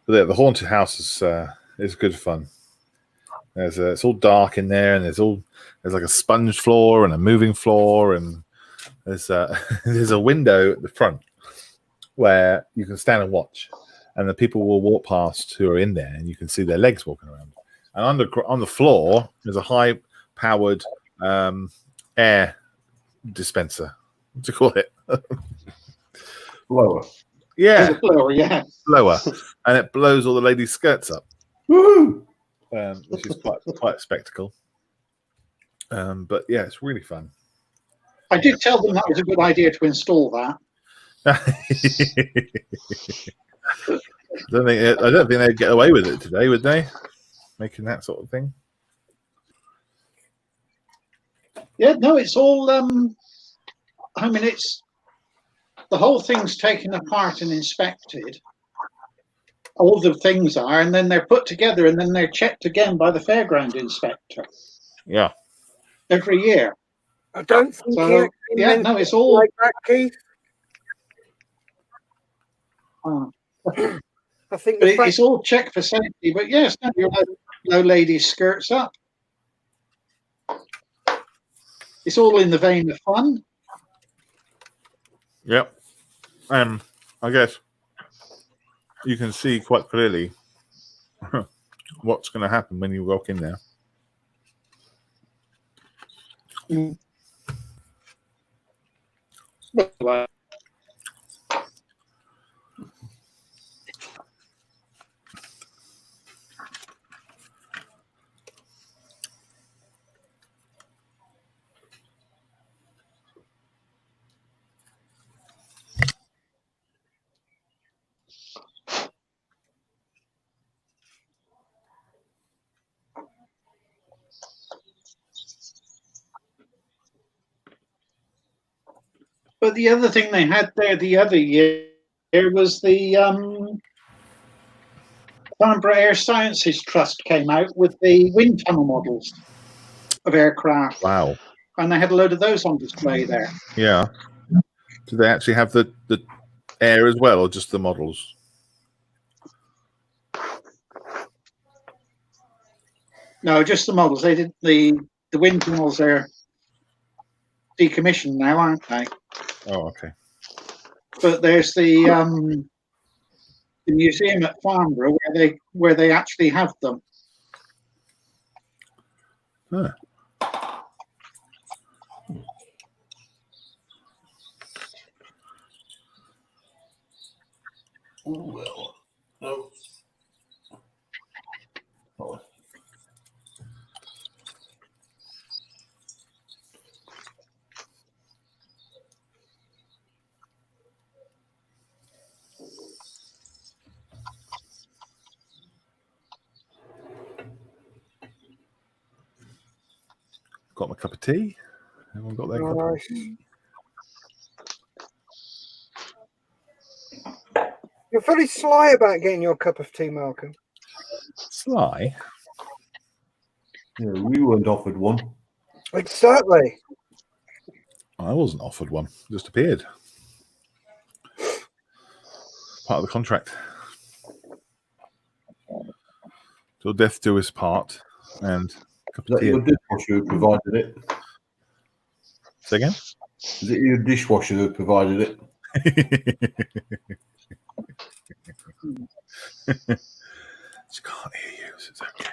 But yeah, the haunted house is good fun. It's all dark in there, and there's like a sponge floor and a moving floor, and there's a window at the front where you can stand and watch, and the people will walk past who are in there, and you can see their legs walking around. And on the floor there's a high-powered air dispenser. What do you call it? Lower. Yeah, Blower, yeah. blower, and it blows all the ladies' skirts up. Woo! Which is quite a spectacle. But yeah, it's really fun. I did tell them that was a good idea to install that. I don't think they'd get away with it today, would they? Making that sort of thing. Yeah, no, it's all I mean it's the whole thing's taken apart and inspected. All the things are, and then they're put together, and then they're checked again by the fairground inspector Yeah. every year. I don't think So, he actually yeah, meant no, it's it all. like that, Keith. I think But the fact it's all checked for safety. But yes, no, no ladies' skirts up. It's all in the vein of fun. Yep. I guess you can see quite clearly what's going to happen when you walk in there. But the other thing they had there the other year was the Farnborough Air Sciences Trust came out with the wind tunnel models of aircraft. Wow. And they had a load of those on display there. Yeah. Do they actually have the air as well, or just the models? No, just the models. They did the wind tunnels are decommissioned now, aren't they? Oh, okay. But there's the museum at Farnborough where they actually have them. Huh. Well, no. Oh. got my cup of tea. Everyone got their cup of Nice. tea? You're very sly about getting your cup of tea, Malcolm. Sly. Yeah, we weren't offered one. Exactly. I wasn't offered one. Just appeared. Part of the contract. Till death do his part. And a cup Is of that tea. your dishwasher who provided it? Say again? Is it your dishwasher who provided it? She can't hear you, so it's okay.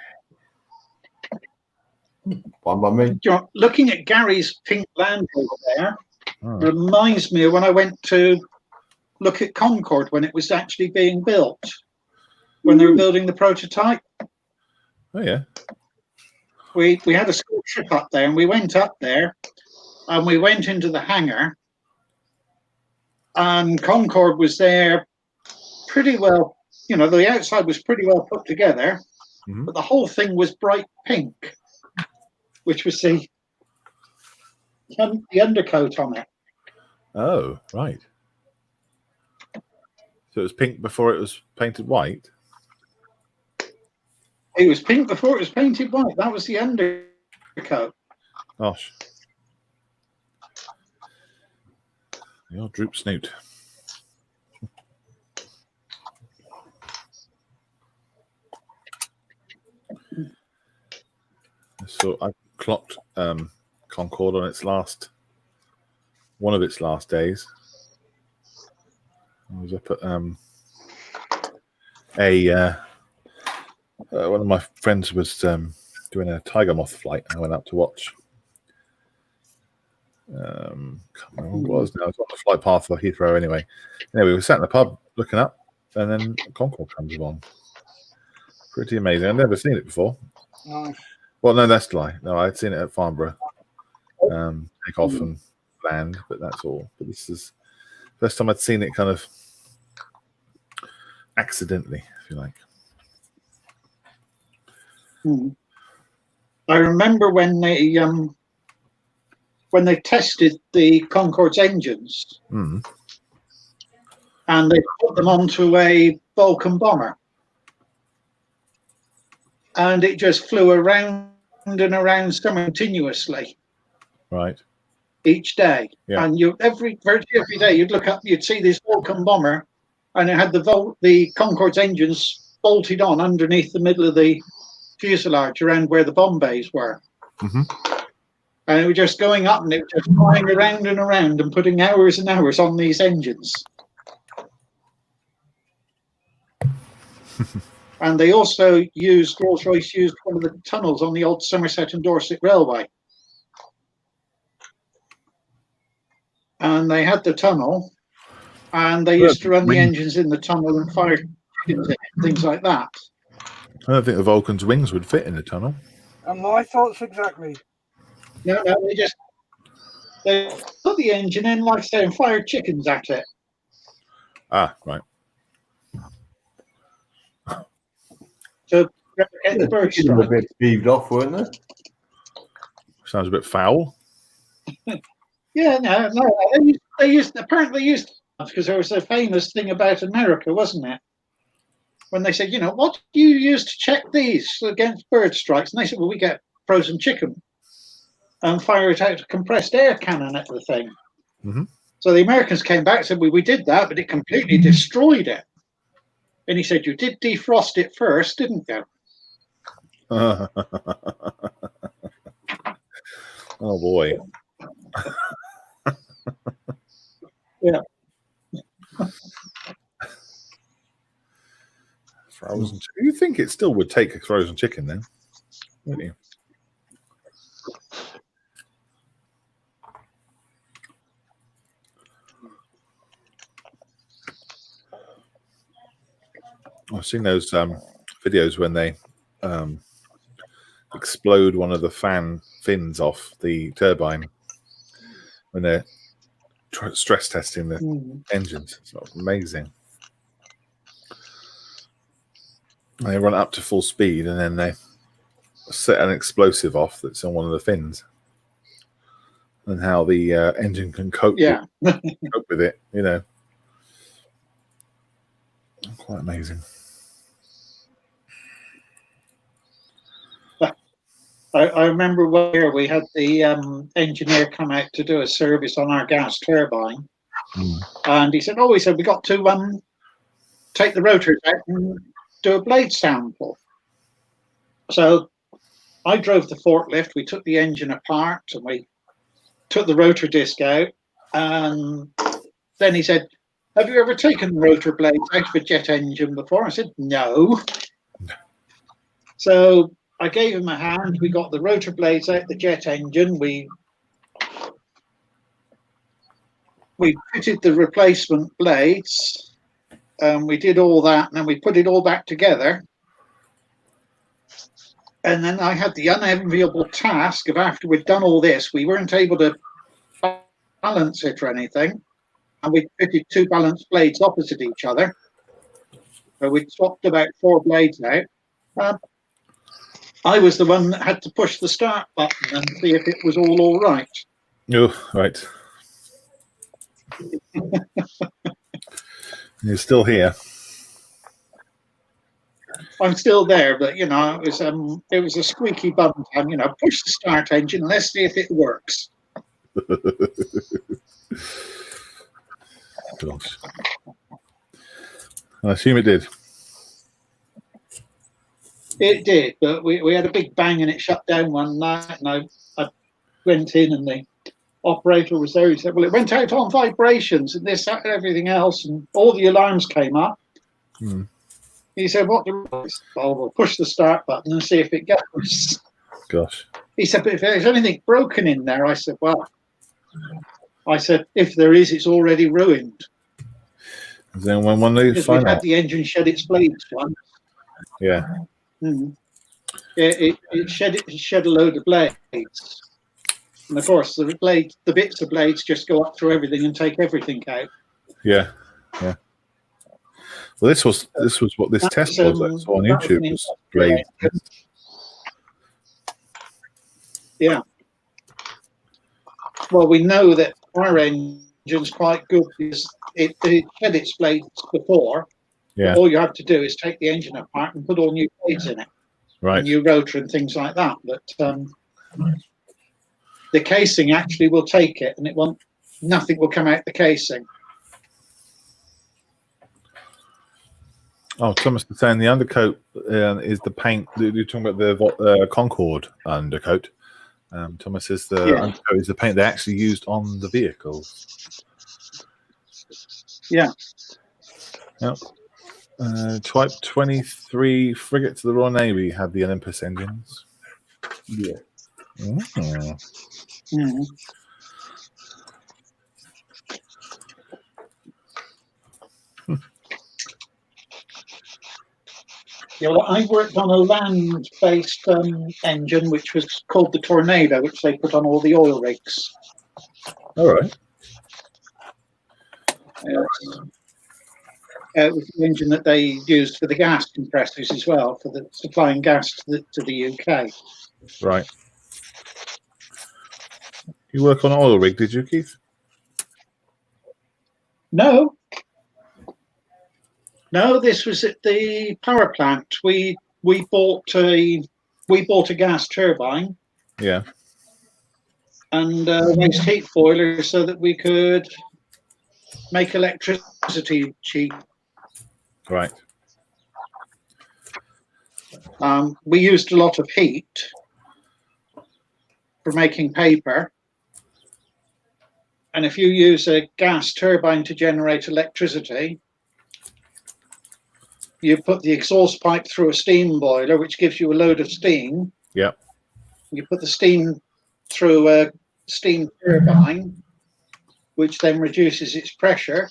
Fine by me. Looking at Gary's pink Land Rover there Oh, reminds me of when I went to look at Concorde when it was actually being built, when they were building the prototype. oh yeah. We had a school trip up there, and we went up there, and we went into the hangar, and Concorde was there pretty well. You know, the outside was pretty well put together, Mhm. but the whole thing was bright pink, which was the undercoat on it. Oh, right. So it was pink before it was painted white? It was pink before it was painted white. That was the undercoat. Gosh. The old droop snoot. So I clocked Concorde on its one of its last days. I was up at one of my friends was doing a Tiger Moth flight. I went up to watch. Can't remember what it was now. It's on the flight path for Heathrow anyway. Anyway, we were sat in the pub looking up, and then Concorde comes along. Pretty amazing. I've never seen it before. Nice. Well, no, that's a lie. No, I'd seen it at Farnborough. Take off and land, but that's all. But this is the first time I'd seen it kind of accidentally, if you like. I remember when they tested the Concorde's engines, Mm. and they put them onto a Vulcan bomber, and it just flew around and around continuously Right. each day. Yeah. And virtually every day you'd look up, you'd see this Vulcan bomber, and it had the Concorde's engines bolted on underneath the middle of the fuselage around where the bomb bays were. Mhm. And it was just going up, and it was just flying around and around and putting hours and hours on these engines. And they also Rolls-Royce used one of the tunnels on the old Somerset and Dorset Railway. And they had the tunnel, and they used to run the engines in the tunnel and fire chickens in it, things like that. I don't think the Vulcan's wings would fit in the tunnel. And my thoughts exactly. No, they put the engine in, like I say, and fired chickens at it. Ah, right. To replicate the bird They were a strike. bit peeved off, weren't they? Sounds a bit foul. Yeah, no. Apparently they used because there was a famous thing about America, wasn't it? When they said, what do you use to check these against bird strikes? And they said, well, we get frozen chicken and fire it out a compressed air cannon at the thing. Mhm. So the Americans came back and said, well, we did that, but it completely destroyed it. And he said, you did defrost it first, didn't you? Oh boy. Yeah. Frozen chicken. You think it still would take a frozen chicken then, wouldn't you? I've seen those videos when they explode one of the fan fins off the turbine when they're stress testing the engines. It's amazing. They run up to full speed and then they set an explosive off that's on one of the fins. and how the engine can cope Yeah. cope with it. You know, quite amazing. I remember one year we had the engineer come out to do a service on our gas turbine, and he said, "Oh, he said we got to take the rotors out and do a blade sample." So I drove the forklift. We took the engine apart and we took the rotor disc out, and then he said, "Have you ever taken rotor blades out of a jet engine before?" I said, "No." So I gave him a hand. We got the rotor blades out the jet engine. We fitted the replacement blades. We did all that, and then we put it all back together. And then I had the unenviable task of, after we'd done all this, we weren't able to balance it or anything. And we fitted 2 balanced blades opposite each other. So we swapped about 4 blades out. I was the one that had to push the start button and see if it was all right. Oh, right. You're still here. I'm still there, but it was a squeaky bum time. Push the start engine. Let's see if it works. Gosh. I assume it did. It did, but we had a big bang and it shut down one night. And I went in and the operator was there. He said, "Well, it went out on vibrations and this, that, and everything else, and all the alarms came up." He said, "What do we do?" "Well, we'll push the start button and see if it goes." Gosh. He said, "But if there's anything broken in there," I said, "Well," "if there is, it's already ruined." Then when they Because find we've had out, the engine shed its blades once. yeah, It shed a load of blades, and of course the bits of blades just go up through everything and take everything out. yeah. Well, this was what this test was. I saw on YouTube. Was blade test. Yeah. Well, we know that our engine's quite good because it shed its blades before. Yeah. All you have to do is take the engine apart and put all new blades in it, Right. a new rotor and things like that. But the casing actually will take it, and nothing will come out the casing. Oh, Thomas is saying the undercoat is the paint. You're talking about the Concorde undercoat. Thomas says the undercoat is the paint they actually used on the vehicles. Yeah. Yep. Type 23 frigates of the Royal Navy had the Olympus engines. Yeah. Yeah, well, I worked on a land-based engine, which was called the Tornado, which they put on all the oil rigs. All right. It was the engine that they used for the gas compressors as well, for the supplying gas to the UK. Right. You work on an oil rig, did you, Keith? No, this was at the power plant. We bought a gas turbine. Yeah. And waste heat boilers so that we could make electricity cheap. Right. We used a lot of heat for making paper. And if you use a gas turbine to generate electricity, you put the exhaust pipe through a steam boiler, which gives you a load of steam. Yeah. You put the steam through a steam turbine, which then reduces its pressure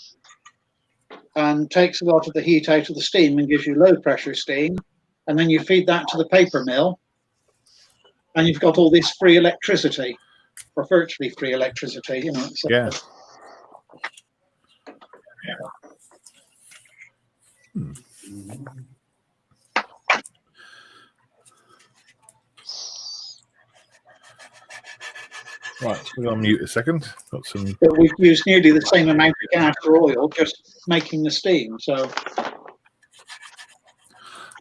and takes a lot of the heat out of the steam and gives you low pressure steam. And then you feed that to the paper mill, and you've got all this free electricity, or virtually free electricity, So. Yeah. Right, we're on mute a second. Got some. But we've used nearly the same amount of gas or oil just making the steam. So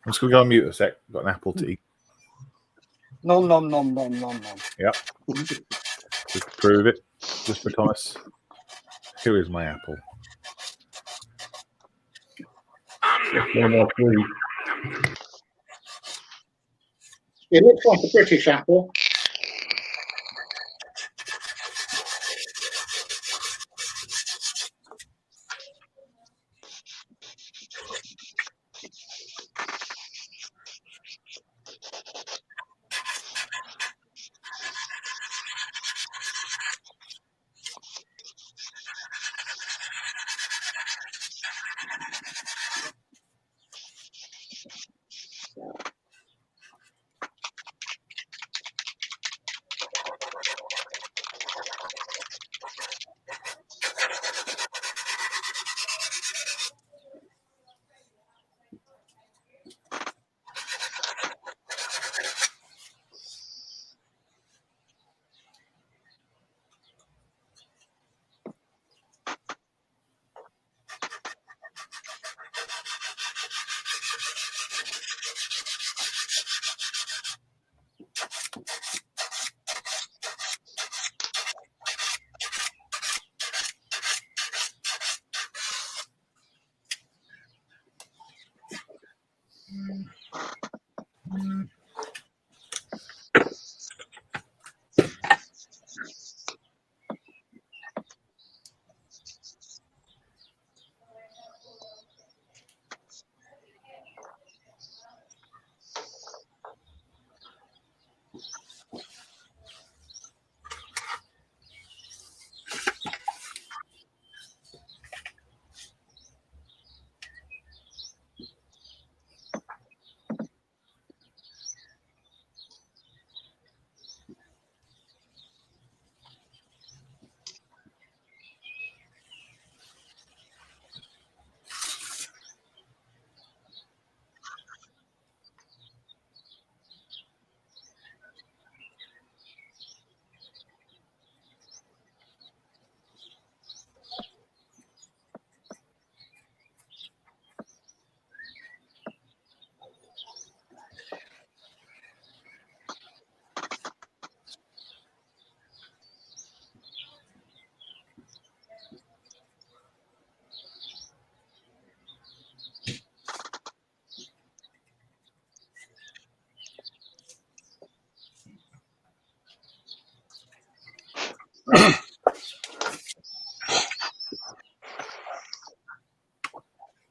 I'm just going to go on mute a sec. Got an apple to eat. Nom nom nom nom nom nom. Yep. Just to prove it, just for Thomas. Here is my apple. it looks like a British apple.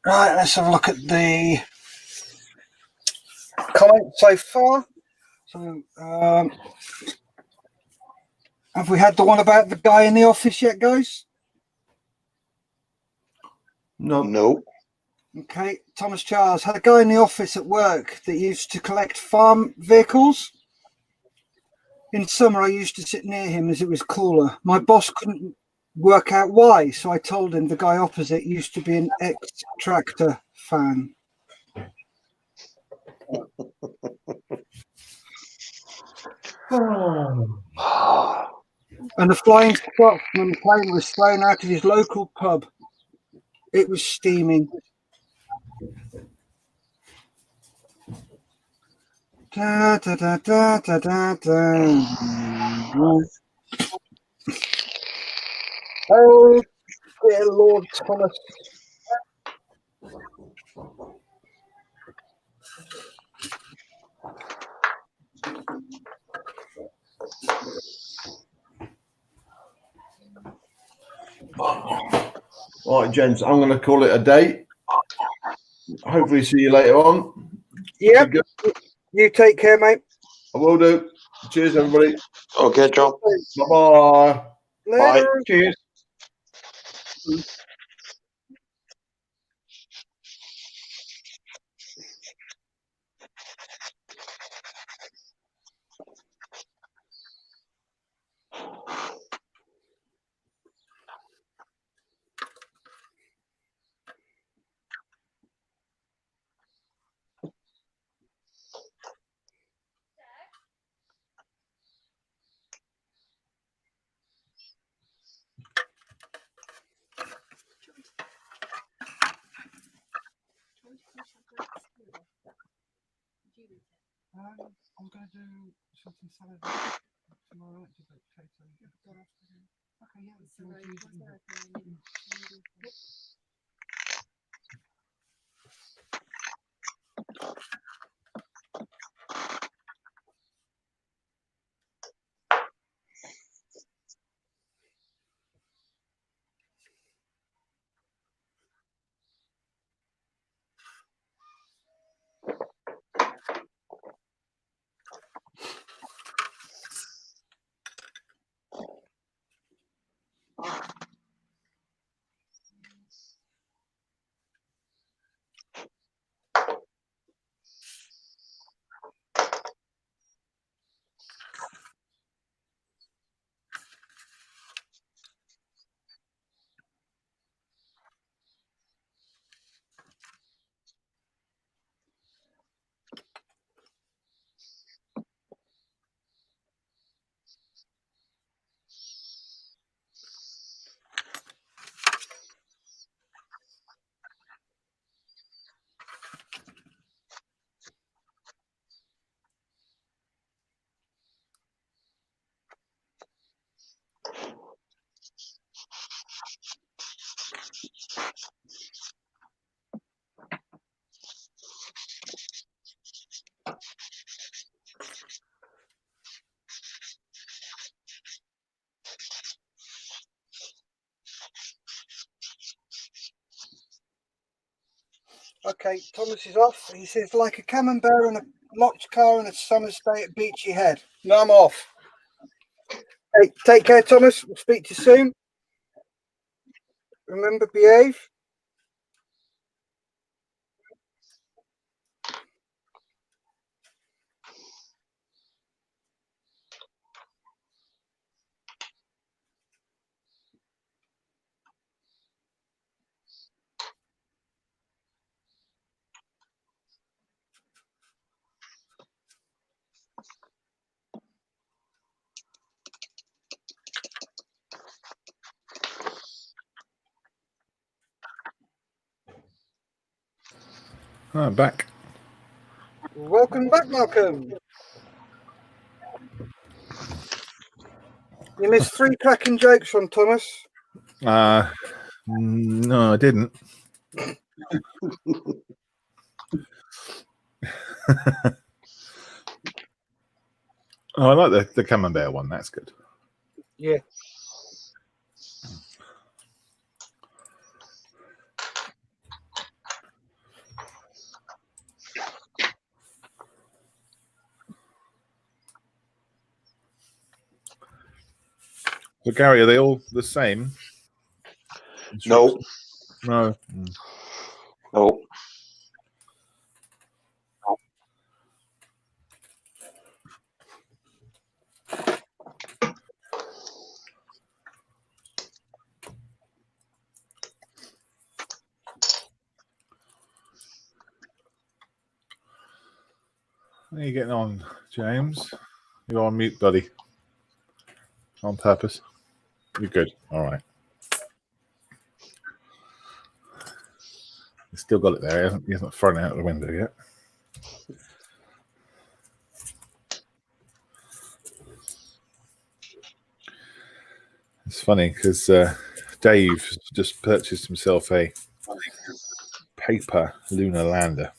Right, let's have a look at the comments so far. So, have we had the one about the guy in the office yet, guys? No. No. Okay, Thomas Charles had a guy in the office at work that used to collect farm vehicles. In summer, I used to sit near him as it was cooler. My boss couldn't work out why, so I told him the guy opposite used to be an ex-tractor fan. And the Flying Scotsman plane was thrown out of his local pub. It was steaming. Da, da, da, da, da, da, da. Oh, dear Lord Thomas. All right, gents, I'm going to call it a day. Hopefully, see you later on. Yep. Be good. You take care, mate. I will do. Cheers, everybody. Okay, John. Bye-bye. Later. Cheers. Okay, Thomas is off. He says, like a camembert in a locked car on a summer's day at Beachy Head. No, I'm off. Hey, take care, Thomas. We'll speak to you soon. Remember, behave. Oh, I'm back. Welcome back, Malcolm. You missed 3 cracking jokes from Thomas. No, I didn't. Oh, I like the camembert one. That's good. Yeah. So, Gary, are they all the same? No, No. no. How are you getting on, James? You're on mute, buddy. On purpose. You're good. All right. He's still got it there. He hasn't thrown it out the window yet. It's funny because Dave just purchased himself a paper lunar lander.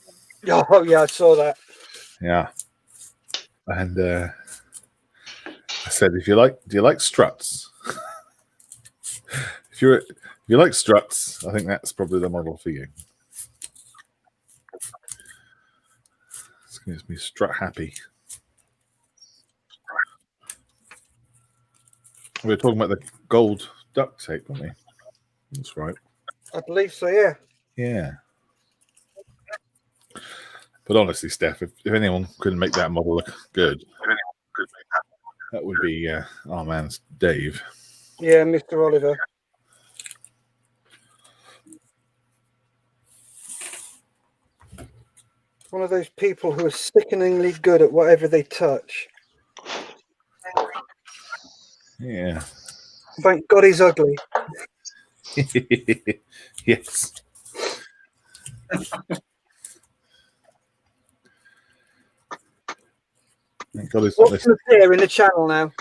Oh, yeah, I saw that. Yeah. And I said, do you like struts? if you like struts, I think that's probably the model for you. It's going to be strut happy. We were talking about the gold duct tape, weren't we? That's right. I believe so, yeah. Yeah. But honestly, Steph, if anyone couldn't make that model look good, that would be our man Dave. Yeah, Mr. Oliver. One of those people who are sickeningly good at whatever they touch. Yeah. Thank God he's ugly. Yes. Thank God it's not What's this. going to appear in the channel now?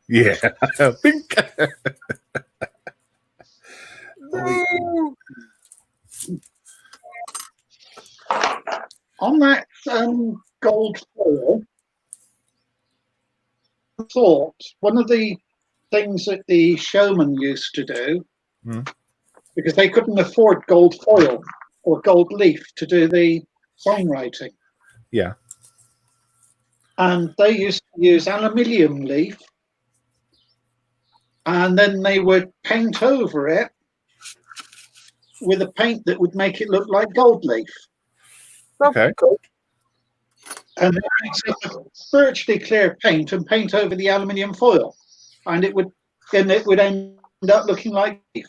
Yeah. Bink. No. On that gold foil, I thought one of the things that the showman used to do, because they couldn't afford gold foil or gold leaf to do the sign writing. Yeah. And they used to use aluminium leaf, and then they would paint over it with a paint that would make it look like gold leaf. Okay. Cool. And then they'd take a virtually clear paint and paint over the aluminium foil, and it would end up looking like leaf.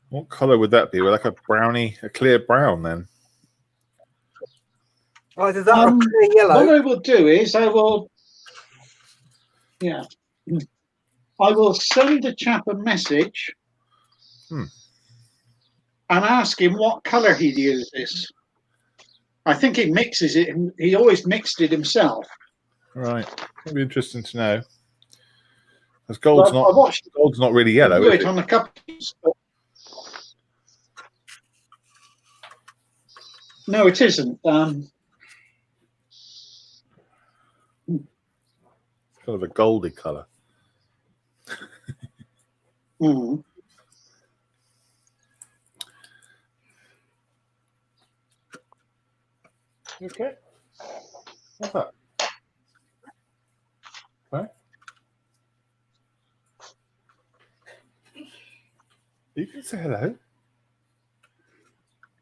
What colour would that be? Like a brownie, a clear brown then? Either that or clear yellow. What I will do is I will send the chap a message and ask him what colour he uses. I think he mixes it, and he always mixed it himself. Right. That'd be interesting to know. Because gold's But I watched not really yellow, do is it it? on a couple. No, it isn't. Kind of a goldy colour. Mm. Okay. What's that? Okay. You can say hello.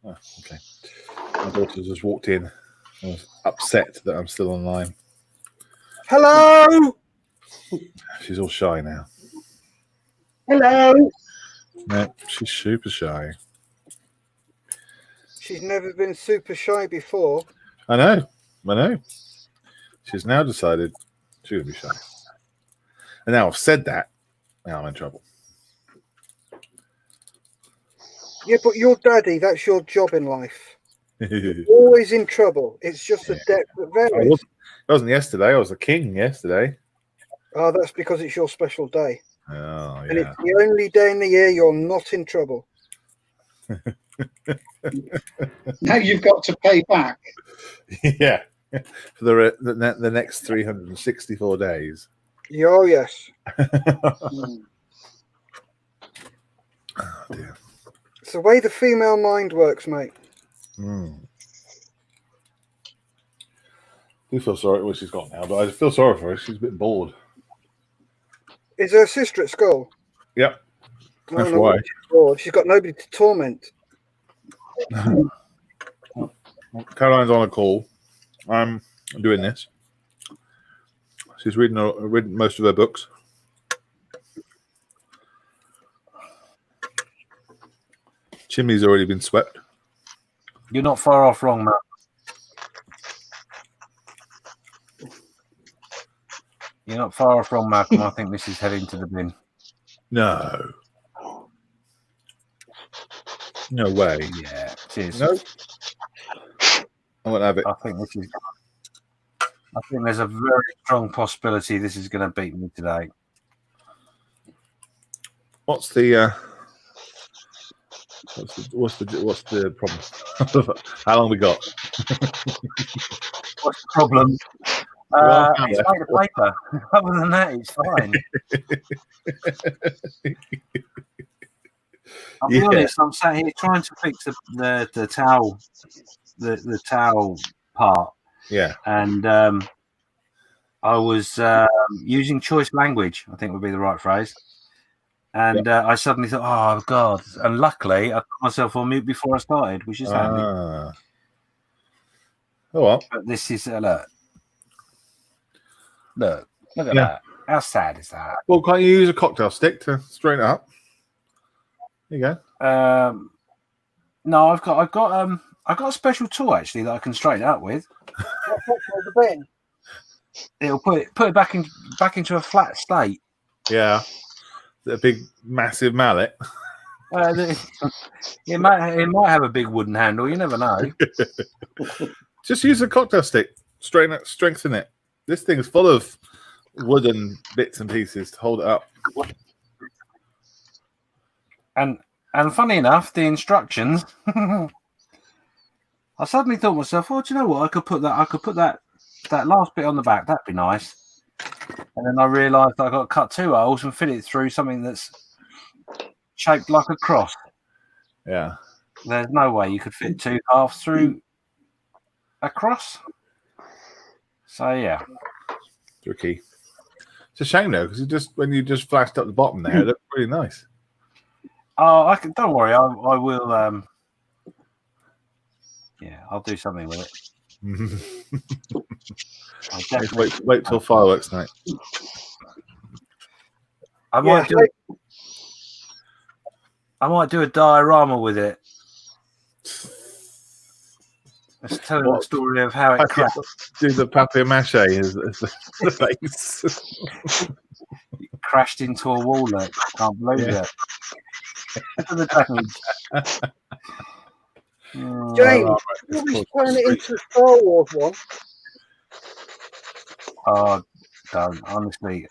Oh, okay. My daughter just walked in. I was upset that I'm still online. Hello. She's all shy now. Hello. No, she's super shy. She's never been super shy before. I know. She's now decided she's going to be shy. And now I've said that, now I'm in trouble. Yeah, but you're daddy. That's your job in life. Always in trouble. It's just the depth that varies. I wasn't yesterday. I was the king yesterday. Oh, that's because it's your special day. Oh, And yeah. it's the only day in the year you're not in trouble. Now you've got to pay back. Yeah. For the next 364 days. Oh, yes. Mm. Oh, dear. It's the way the female mind works, mate. I do feel sorry. Well, she's gone now, but I feel sorry for her. She's a bit bored. Is her sister at school? Yep. Oh, That's no, why. she's bored. She's got nobody to torment. Caroline's on a call. I'm doing this. She's reading most of her books. Chimney's already been swept. You're not far off wrong, Matt. You're not far off wrong, Malcolm. I think this is heading to the bin. No. No way. Yeah, cheers. No. I won't have it. I think there's a very strong possibility this is going to beat me today. What's the problem? How long we got? What's the problem? Well, it's made of paper. Other than that, it's fine. I'll be honest. I'm sat here trying to fix the towel, the towel part. Yeah. And I was using choice language. I think would be the right phrase. And I suddenly thought, "Oh God!" And luckily, I put myself on mute before I started, which is handy. Oh well. But this is look at Yeah. that. How sad is that? Well, can't you use a cocktail stick to straighten it up? There you go. No, I've got a special tool actually that I can straighten it up with. The bin. It'll put it back into a flat state. Yeah. A big, massive mallet. It might have a big wooden handle. You never know. Just use a cocktail stick. Strengthen it. This thing is full of wooden bits and pieces to hold it up. And funny enough, the instructions. I suddenly thought to myself, "Oh, do you know what? I could put that last bit on the back. That'd be nice." And then I realised I got to cut 2 holes and fit it through something that's shaped like a cross. Yeah. There's no way you could fit 2 halves through a cross. So yeah, Tricky. It's a shame though, because when you just flashed up the bottom there, it looked really nice. oh, don't worry, I will. Yeah, I'll do something with it. I'll definitely- wait till fireworks night. I might do a diorama with it. It's telling the story of how it crashed. Do the papier mâché as the face. Crashed into a wall. Look, can't believe it. Look at the damage. James, you'll be turning it into a Star Wars one. Oh, don't honestly.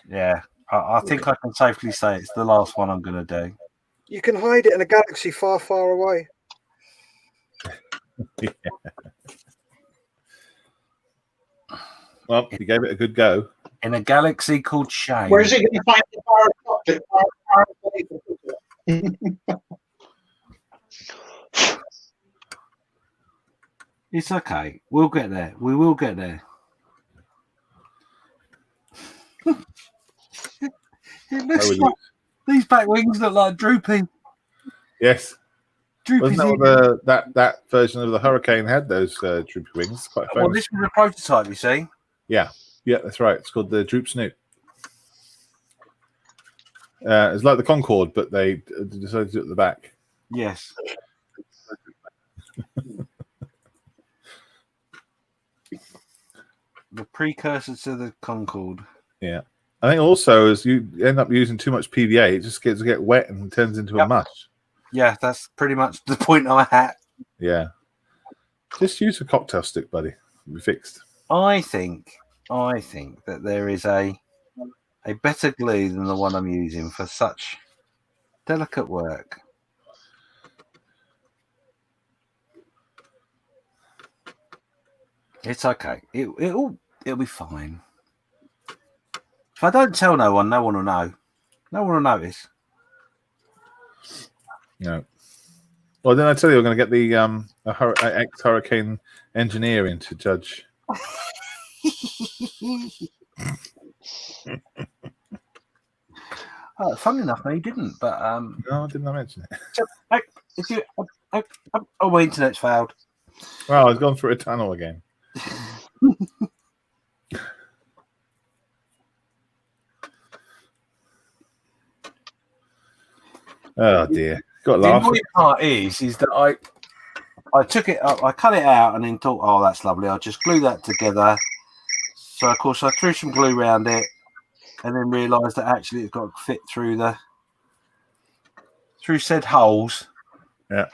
Yeah, I think I can safely say it's the last one I'm going to do. You can hide it in a galaxy far, far away. Yeah. Well, you gave it a good go. In a galaxy called Shane. Where is he going to find the bar of chocolate? It's okay. We'll get there. We will get there. It looks like these back wings look like Droopy. Yes. Droopy's Wasn't that that version of the Hurricane had those droopy wings? Quite famous. well, this was a prototype, you see. Yeah, that's right. It's called the Droop Snoot. It's like the Concorde, but they decided to do it at the back. Yes. The precursor to the Concorde. Yeah. I think also as you end up using too much PVA, it just gets wet and turns into a mush. Yeah, that's pretty much the point I'm at. Yeah. Just use a cocktail stick, buddy. It'll be fixed. I think that there is a better glue than the one I'm using for such delicate work. It's okay. It'll be fine. If I don't tell no one will know. No one will notice. No. Well, then I tell you, we're going to get the ex-Hurricane engineer in to judge. Funny enough, no, you didn't. But No, didn't I mention it? if you, oh, my internet's failed. Well, I've gone through a tunnel again. Oh dear! Got to The laugh. annoying part is that I took it up, I cut it out, and then thought, oh, that's lovely. I'll just glue that together. So of course I threw some glue around it, and then realised that actually it's got to fit through said holes. Yeah.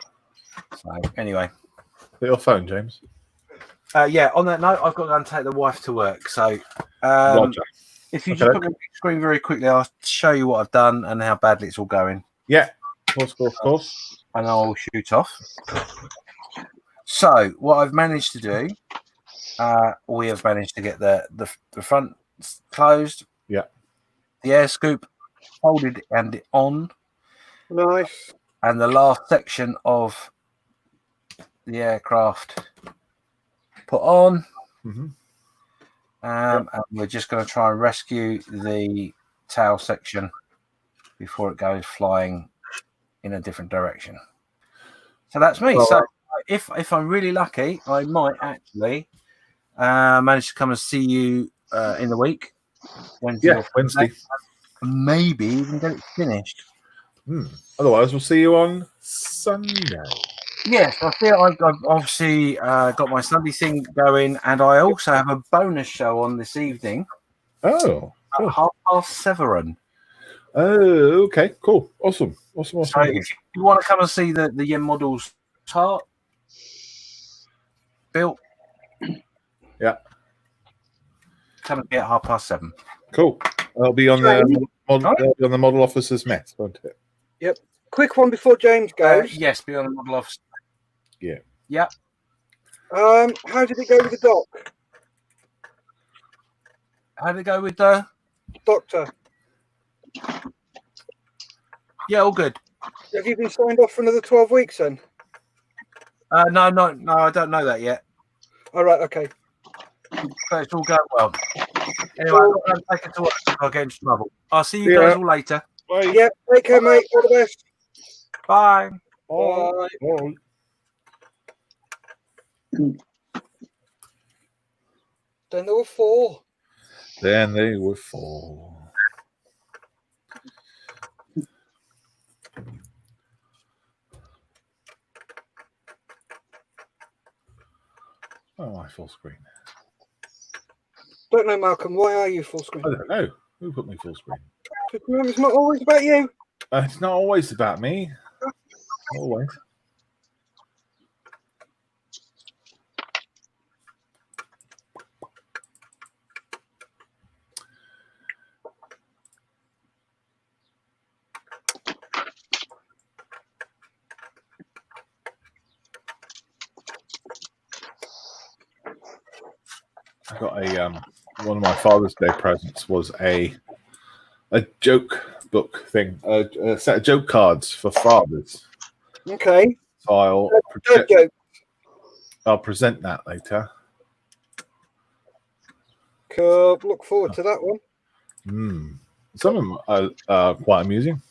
So anyway, Your phone, James. yeah. On that note, I've got to go and take the wife to work. So Roger. if you Okay. just put me on the screen very quickly, I'll show you what I've done and how badly it's all going. Yeah. Of course. And I'll shoot off. So what I've managed to do, we have managed to get the front closed. Yeah. The air scoop folded and on, Nice. and the last section of the aircraft put on. Mm-hmm. And we're just going to try and rescue the tail section before it goes flying in a different direction. So that's me. Well, so if I'm really lucky, I might actually manage to come and see you in the week. Wednesday, Yeah, Wednesday. maybe even get it finished. Otherwise, we'll see you on Sunday. Yes, I feel I've obviously got my Sunday thing going, and I also have a bonus show on this evening Oh, at cool. 7:30. Oh, okay, cool, awesome. So if you want to come and see the Yen Models chart, Bill. Yeah. Come and get 7:30. Cool. I'll be on the model, Alright. on the model officer's mess, won't it? Quick one before James goes. Yes, be on the model office. Yeah. Yeah. How did it go with the doc, How did it go with the? doctor? Yeah, all good. Have you been signed off for another 12 weeks then? No, I don't know that yet. All right, okay. But it's all going well. Anyway, I'm not going to take it to work. I'll get into trouble. I'll see you guys all later. Bye. Yeah, take care, mate. All the best. Bye. Oh, Bye. oh. Then there were 4. Then they were 4. Oh, my full screen. Don't know, Malcolm. Why are you full screen? I don't know. Who put me full screen? Remember, it's not always about you. It's not always about me. Always. I got a one of my Father's Day presents was a joke book thing, a set of joke cards for fathers. Okay. So Dad joke. I'll present that later. Cool. Look forward to that one. Some of them are quite amusing,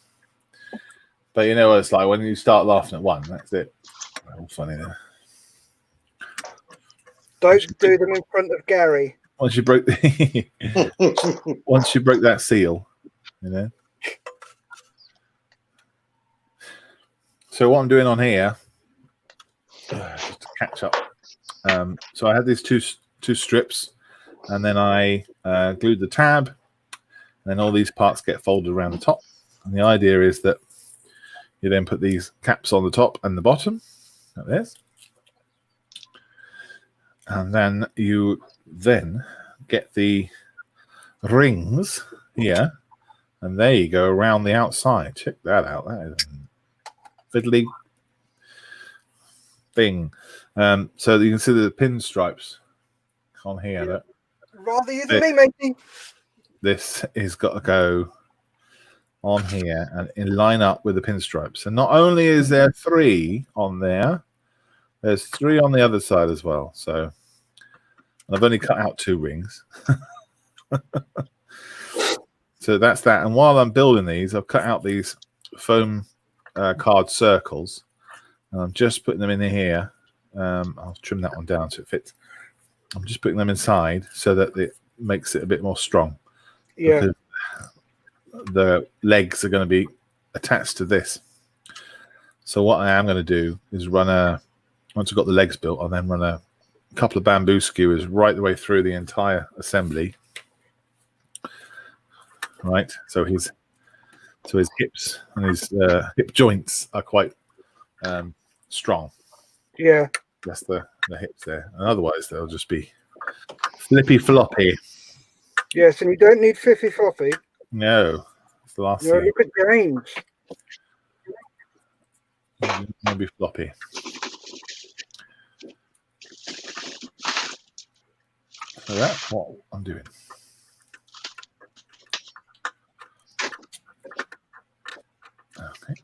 but you know what it's like when you start laughing at one. That's it. All funny there. Don't do them in front of Gary. Once you broke once you broke that seal, you know. So what I'm doing on here, just to catch up. So I had these two strips, and then I glued the tab, and then all these parts get folded around the top. And the idea is that you then put these caps on the top and the bottom, like this. And then you get the rings here, and they go around the outside. Check that out. That is a fiddly thing. So you can see the pinstripes on here. Look. Rather you than me, matey. This is got to go on here and line up with the pinstripes. And not only is there 3 on there, there's 3 on the other side as well. So I've only cut out 2 rings. So that's that. And while I'm building these, I've cut out these foam card circles. And I'm just putting them in here. I'll trim that one down so it fits. I'm just putting them inside so that it makes it a bit more strong. Yeah. Because the legs are going to be attached to this. So what I am going to do is once I've got the legs built, I'll then run a couple of bamboo skewers right the way through the entire assembly. Right, so his hips and his hip joints are quite strong. Yeah. That's the hips there, and otherwise they'll just be flippy floppy. Yes, and you don't need fiffy floppy. No, it's the last You know, thing. look at James. It'll be floppy. So that's what I'm doing. Okay.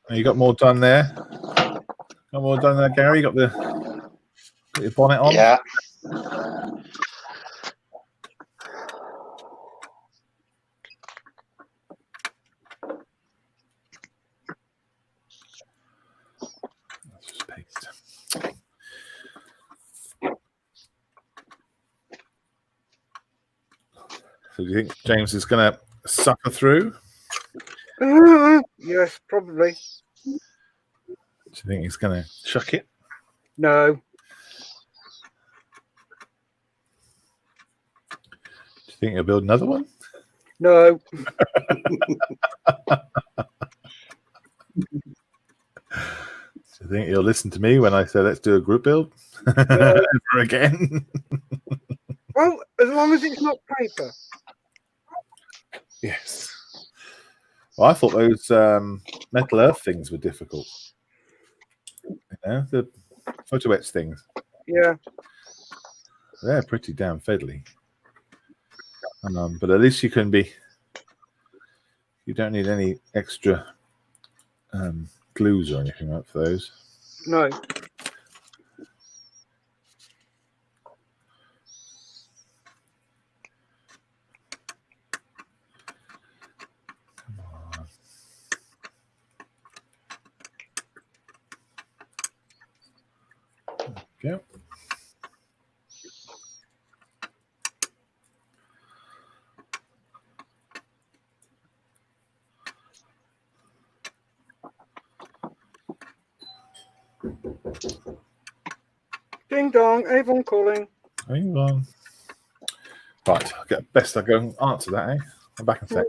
You got more done there? Got more done there, Gary? Got your bonnet on? Yeah. Let's just paste. So do you think James is going to suffer through? Yes, probably. Do you think he's going to chuck it? No. Think you'll build another one? No. Do you think you'll listen to me when I say let's do a group build? No. Ever again? Well, as long as it's not paper. Yes. Well, I thought those metal earth things were difficult. You know, the photo etch things. Yeah. They're pretty damn fiddly. But at least you can be. You don't need any extra glues or anything like for those. No. Okay. Ding dong, Avon calling. Hang on. Right, best I go and answer that, eh? I'm back in a sec.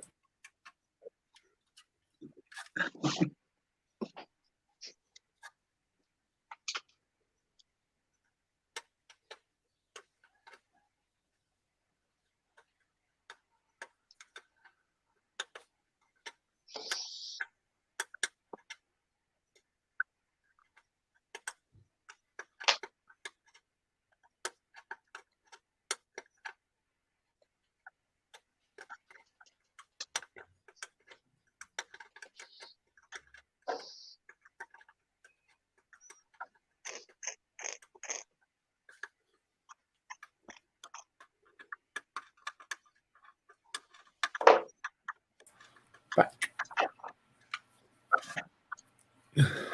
Back.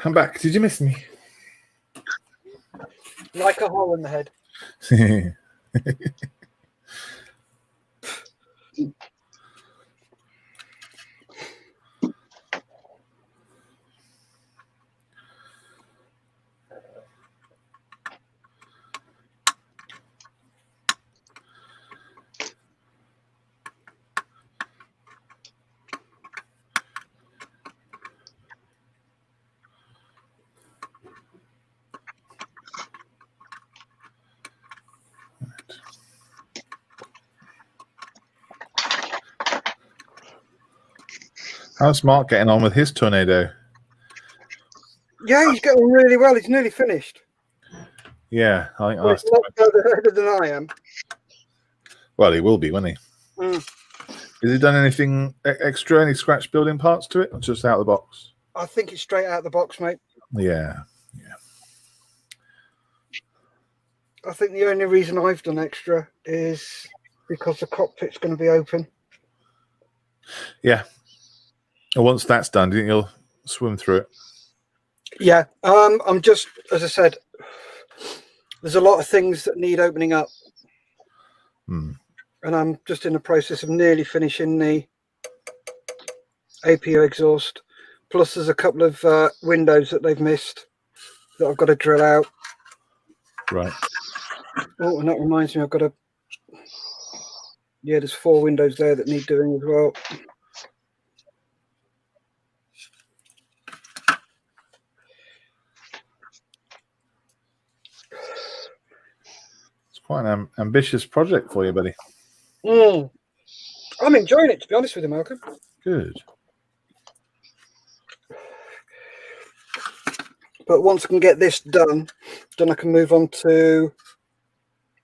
I'm back. Did you miss me? Like a hole in the head. How's Mark getting on with his tornado? Yeah, he's getting really well. He's nearly finished. Yeah, I think I Well, asked he's him. a lot further than I am. Well, he will be, won't he? Mm. Has he done anything extra? Any scratch building parts to it, or just out of the box? I think it's straight out of the box, mate. Yeah. I think the only reason I've done extra is because the cockpit's going to be open. Yeah. And once that's done, do you think you'll swim through it? Yeah. I'm just, as I said, there's a lot of things that need opening up. And I'm just in the process of nearly finishing the APU exhaust. Plus, there's a couple of windows that they've missed that I've got to drill out. Right. Oh, and that reminds me, I've got to. Yeah, there's 4 windows there that need doing as well. It's quite an ambitious project for you, buddy. I'm enjoying it, to be honest with you, Malcolm. Good. But once I can get this done, then I can move on to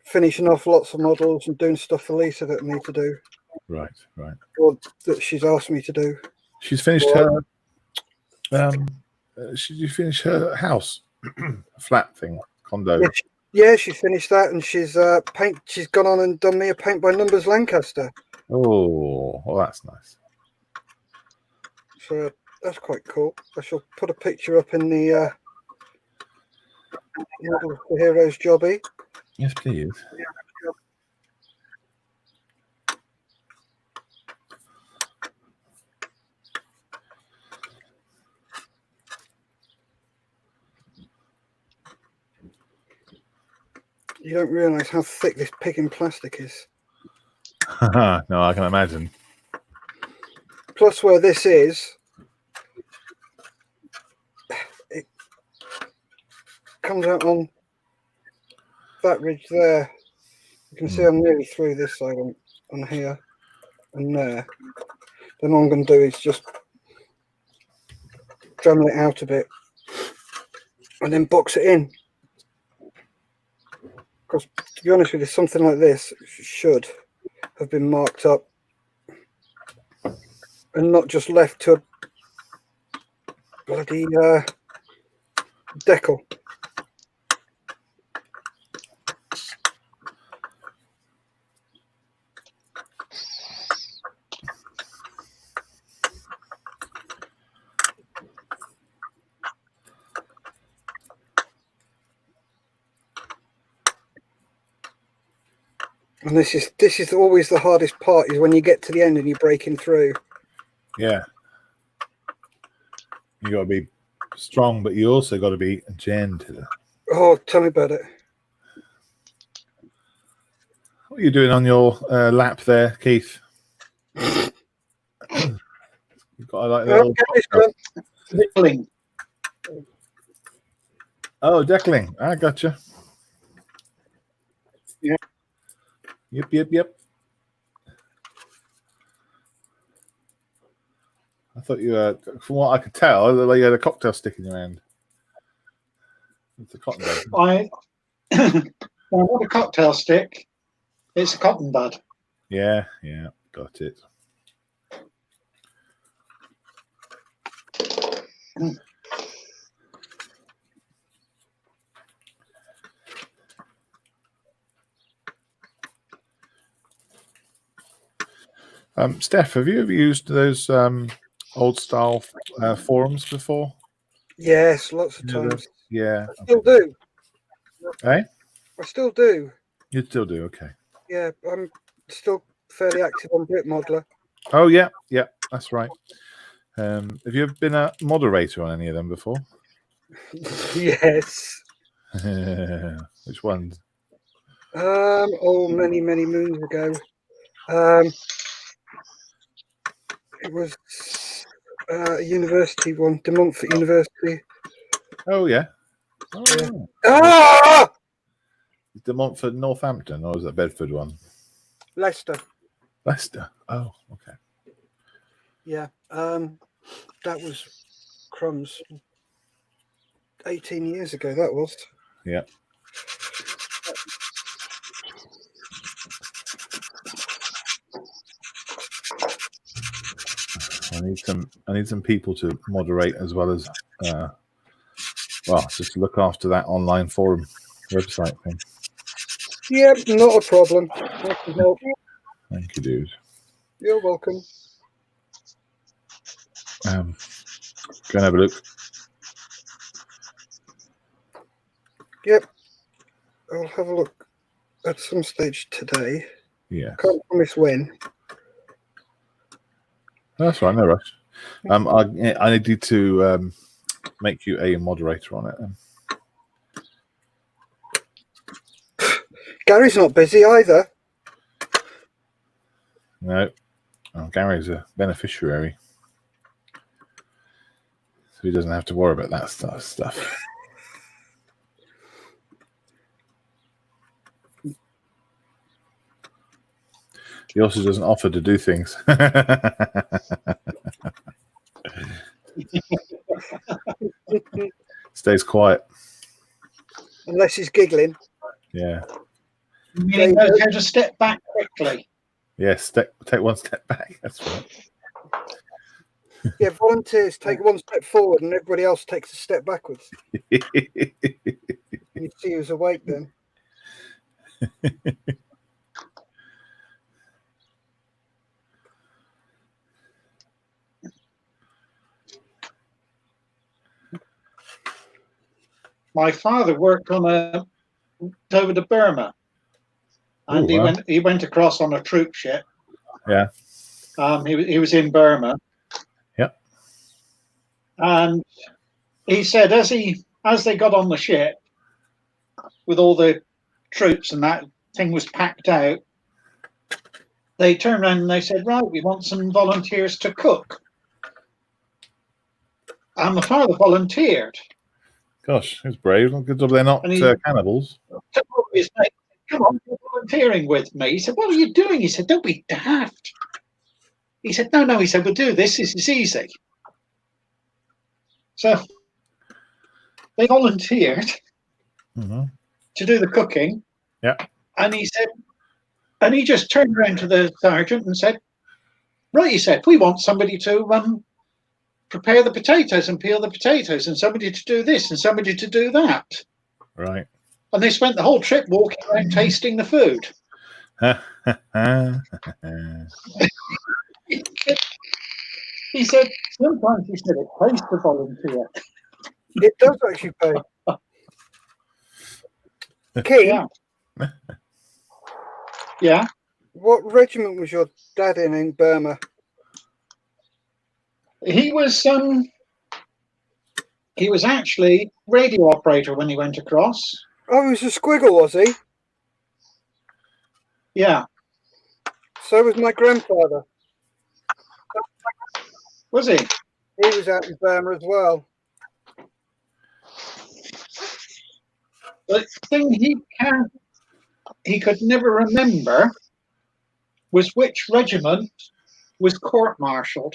finishing off lots of models and doing stuff for Lisa that I need to do, Right, right. or that she's asked me to do. She's finished her. Did you finish her house, flat thing, condo? Yeah, she finished that, and she's She's gone on and done me a paint by numbers Lancaster. Oh, well, that's nice. So that's quite cool. I shall put a picture up in the Model for Heroes jobby. Yes, please. You don't realise how thick this picking plastic is. No, I can imagine. Plus, where this is, it comes out on that ridge there. You can see I'm nearly through this side on here and there. Then all I'm going to do is just Dremel it out a bit and then box it in. Because to be honest with you, something like this should have been marked up and not just left to a bloody decal. And this is always the hardest part, is when you get to the end and you're breaking through. Yeah. You got to be strong, but you also got to be gentle. Oh, tell me about it. What are you doing on your lap there, Keith? You've got like a little... Nippling. Oh, deckling. I gotcha. Yeah. Yep. I thought you from what I could tell, like you had a cocktail stick in your hand. It's a cotton bud. Not a cocktail stick. It's a cotton bud. Yeah, got it. Steph, have you ever used those old style forums before? Yes, lots of times. Yeah. I still do. Eh? I still do. You still do, okay. Yeah, I'm still fairly active on Brit Modeler. Oh yeah, that's right. Have you ever been a moderator on any of them before? Yes. Which ones? Oh, many moons ago. It was a university one, De Montfort University. Oh yeah. Oh, Yeah. yeah. Ah! Is De Montfort Northampton, or is that Bedford one? Leicester. Leicester. Oh, okay. Yeah. That was crumbs. 18 years ago, that was. Yeah. I need some people to moderate as well as just look after that online forum website thing. Yep, not a problem. I can help. Thank you, dude. You're welcome. Go and have a look. Yep. I'll have a look at some stage today. Yeah. Can't promise when. That's right, no rush. I need you to make you a moderator on it. Gary's not busy either. No. Oh, Gary's a beneficiary. So he doesn't have to worry about that stuff. He also doesn't offer to do things. Stays quiet. Unless he's giggling. Yeah. You mean knows how to step back quickly. Yes, take one step back. That's right. Yeah, volunteers take one step forward and everybody else takes a step backwards. You see who's awake then. My father worked on over to Burma, and he went across on a troop ship. Yeah. He was in Burma. Yep. And he said as they got on the ship with all the troops and that thing was packed out, they turned around and they said, right, we want some volunteers to cook. And my father volunteered. Gosh, it's brave. Good job they're not And he- cannibals. Took over his mate, come on, you're volunteering with me. He said, what are you doing? He said, don't be daft. He said, no. He said, we'll do this. This is easy. So they volunteered Hmm. to do the cooking. Yeah. And he said, and he just turned around to the sergeant and said, right, he said, we want somebody to prepare the potatoes and peel the potatoes, and somebody to do this and somebody to do that. Right. And they spent the whole trip walking around tasting the food. He said, sometimes he said it pays to volunteer. It does actually pay. Keith, Yeah. Yeah. what regiment was your dad in Burma? He was actually radio operator when he went across. Oh, he was a squiggle, was he? Yeah. So was my grandfather. Was he? He was out in Burma as well. The thing he could never remember was which regiment was court-martialed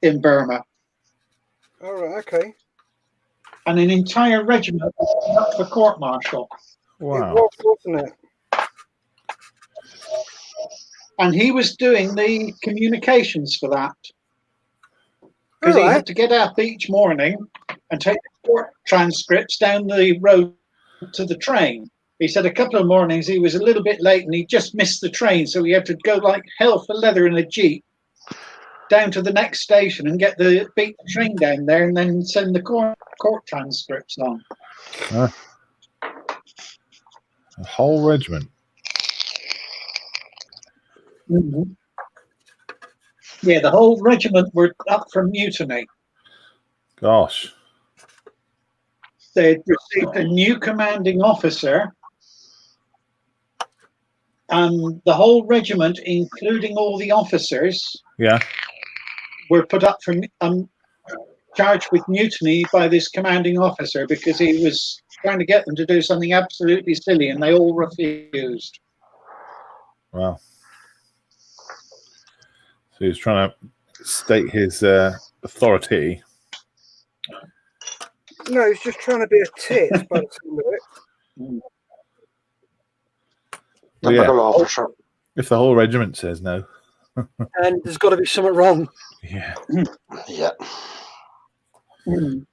in Burma. All right, okay. And an entire regiment was up for court-martial. It Wow. was, wasn't it? And he was doing the communications for that. Because All he right. had to get up each morning and take the court transcripts down the road to the train. He said a couple of mornings he was a little bit late and he just missed the train, so he had to go like hell for leather in a jeep down to the next station and beat the train down there and then send the court transcripts on. A whole regiment. Mm-hmm. Yeah, the whole regiment were up for mutiny. Gosh. They'd received a new commanding officer, and the whole regiment, including all the officers, Yeah. were put up for charged with mutiny by this commanding officer because he was trying to get them to do something absolutely silly, and they all refused. Wow. So he was trying to state his authority. No, he's just trying to be a tit by the sound of it. Well, yeah, Typical officer. if the whole regiment says no. And there's got to be something wrong. Yeah. Yeah. Mm.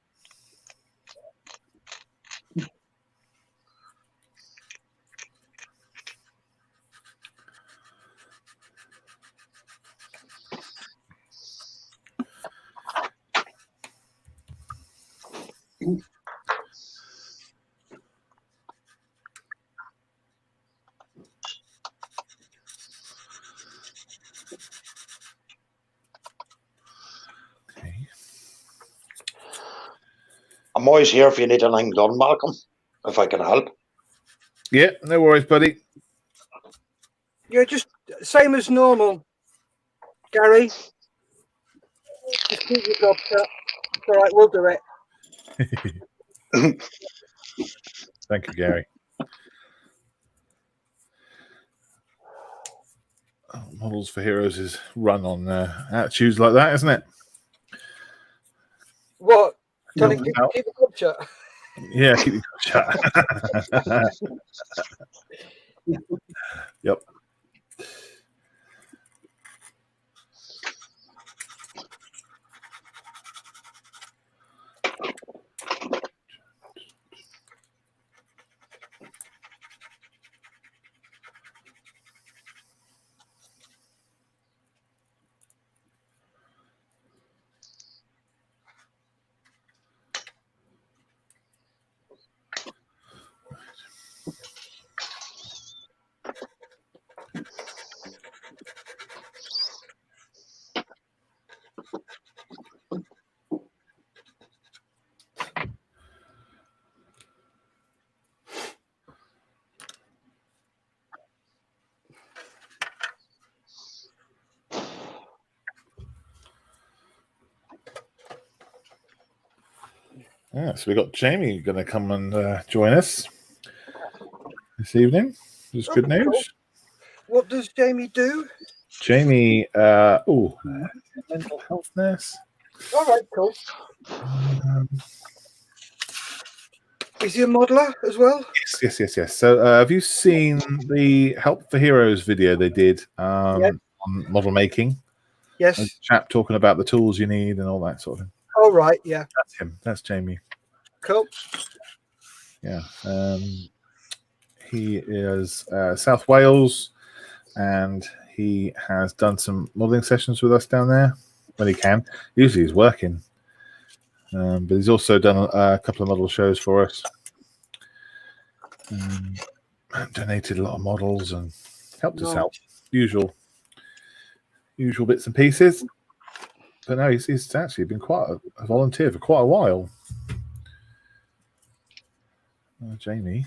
Okay. I'm always here if you need anything done, Malcolm, if I can help. Yeah, no worries, buddy. Yeah, just same as normal, Gary. Just keep your job shut. It's all right, we'll do it. Thank you, Gary. Oh, Models for Heroes is run on attitudes like that, isn't it? What? Tony, Yeah. keep the job shut. Yeah, keep your chat. Yep. Yeah, so we got Jamie going to come and join us this evening. It's good Oh, cool. news. What does Jamie do? Jamie, mental health nurse. All right, cool. Um, Is he a modeler as well? yes. So, have you seen the Help for Heroes video they did on model making? Yes. A chap talking about the tools you need and all that sort of thing. All right, yeah. That's him. That's Jamie. Cool. Yeah. He is South Wales, and he has done some modelling sessions with us down there when he can. Usually he's working, but he's also done a couple of model shows for us. Donated a lot of models and helped us out. Usual bits and pieces. But no, he's actually been quite a volunteer for quite a while. Jamie.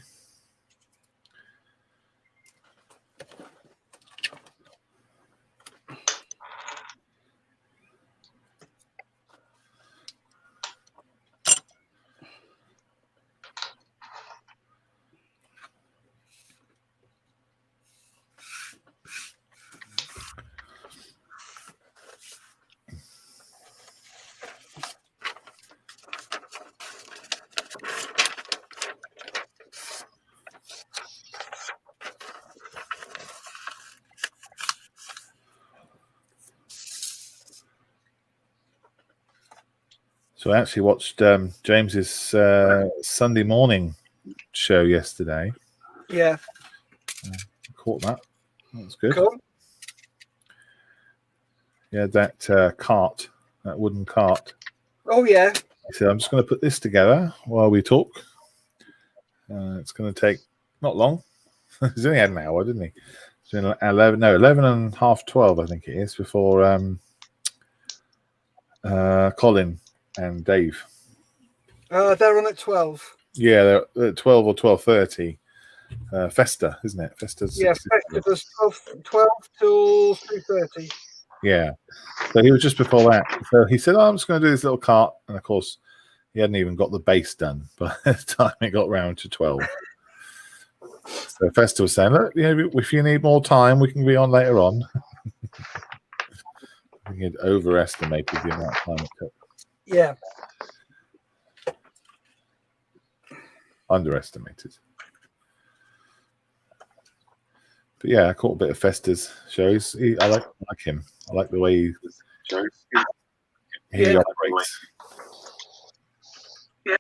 So I actually watched James's Sunday morning show yesterday. Yeah. Caught that. That's good. Cool. Yeah, that cart, that wooden cart. Oh, yeah. He said, I'm just going to put this together while we talk. It's going to take not long. He's only had an hour, didn't he? It's been 11 and half 12, I think it is, before Colin and Dave. They're on at 12. Yeah, they're at 12 or 12:30. Festa, isn't it? Festa's Yeah, Festa does 12 till 3:30. Yeah. So he was just before that. So he said, I'm just going to do this little cart. And of course, he hadn't even got the base done by the time it got round to 12. So Festa was saying, look, if you need more time, we can be on later on. I think he'd overestimated the amount of time it took. Yeah. Underestimated. But yeah, I caught a bit of Festa's shows. I like him. I like the way he operates. Yeah.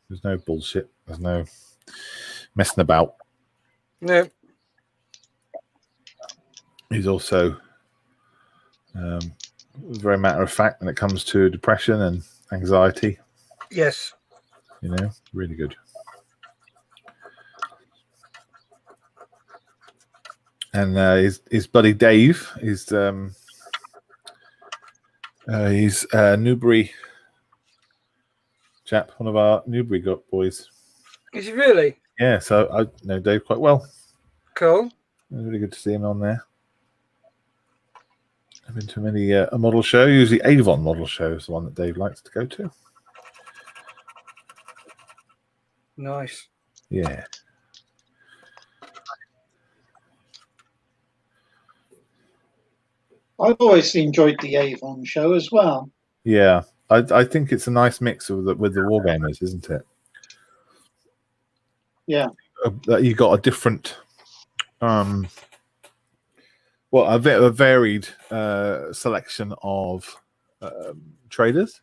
There's no bullshit. There's no messing about. No. He's also very matter of fact when it comes to depression and anxiety. Yes. Really good. And his buddy Dave is he's Newbury chap, one of our Newbury boys. Is he really? Yeah, so I know Dave quite well. Cool. It was really good to see him on there. I've been to many a model show. Usually Avon model show is the one that Dave likes to go to. Nice. Yeah. I've always enjoyed the Avon show as well. Yeah, I think it's a nice mix with the Wargamers, isn't it? Yeah. You got a different, a varied selection of traders.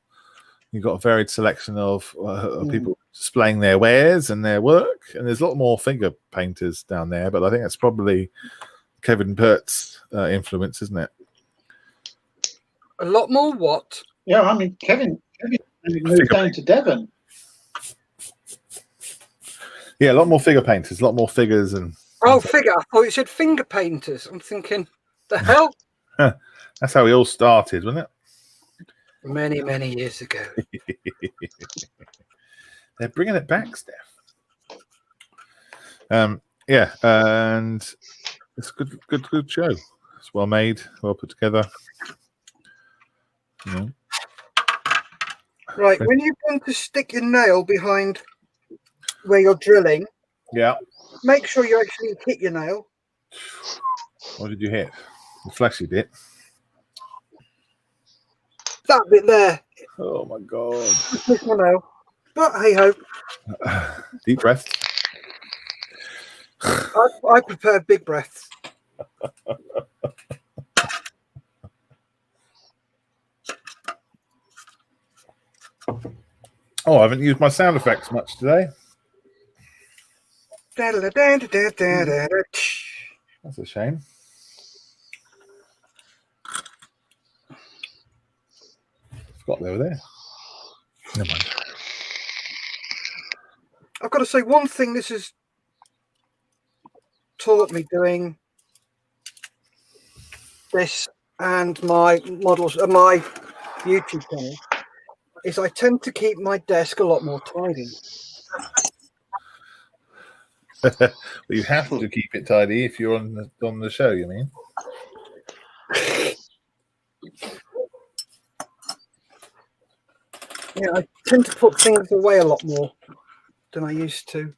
You've got a varied selection of people displaying their wares and their work, and there's a lot more finger painters down there. But I think that's probably Kevin Pert's influence, isn't it? A lot more what? Yeah, I mean, Kevin moved down to Devon. Yeah, a lot more figure painters, a lot more figures and. Oh, figure! I thought you said finger painters. I'm thinking, the hell? That's how we all started, wasn't it? Many, many years ago. They're bringing it back, Steph. Yeah, and it's a good show. It's It's well made, well put together. You know. Right, when you're going to stick your nail behind where you're drilling, Yeah. make sure you actually hit your nail. What did you hit? The fleshy bit. That bit there. Oh my god. Hit my nail. But hey ho, Deep breath. I prefer big breaths. Oh, I haven't used my sound effects much today. Da-da-da-da-da-da-da. That's a shame. Forgot they were there. Never mind. I've got to say one thing this has taught me doing this and my models and my YouTube channel is I tend to keep my desk a lot more tidy. Well, you have to keep it tidy if you're on the show, you mean? Yeah, I tend to put things away a lot more than I used to.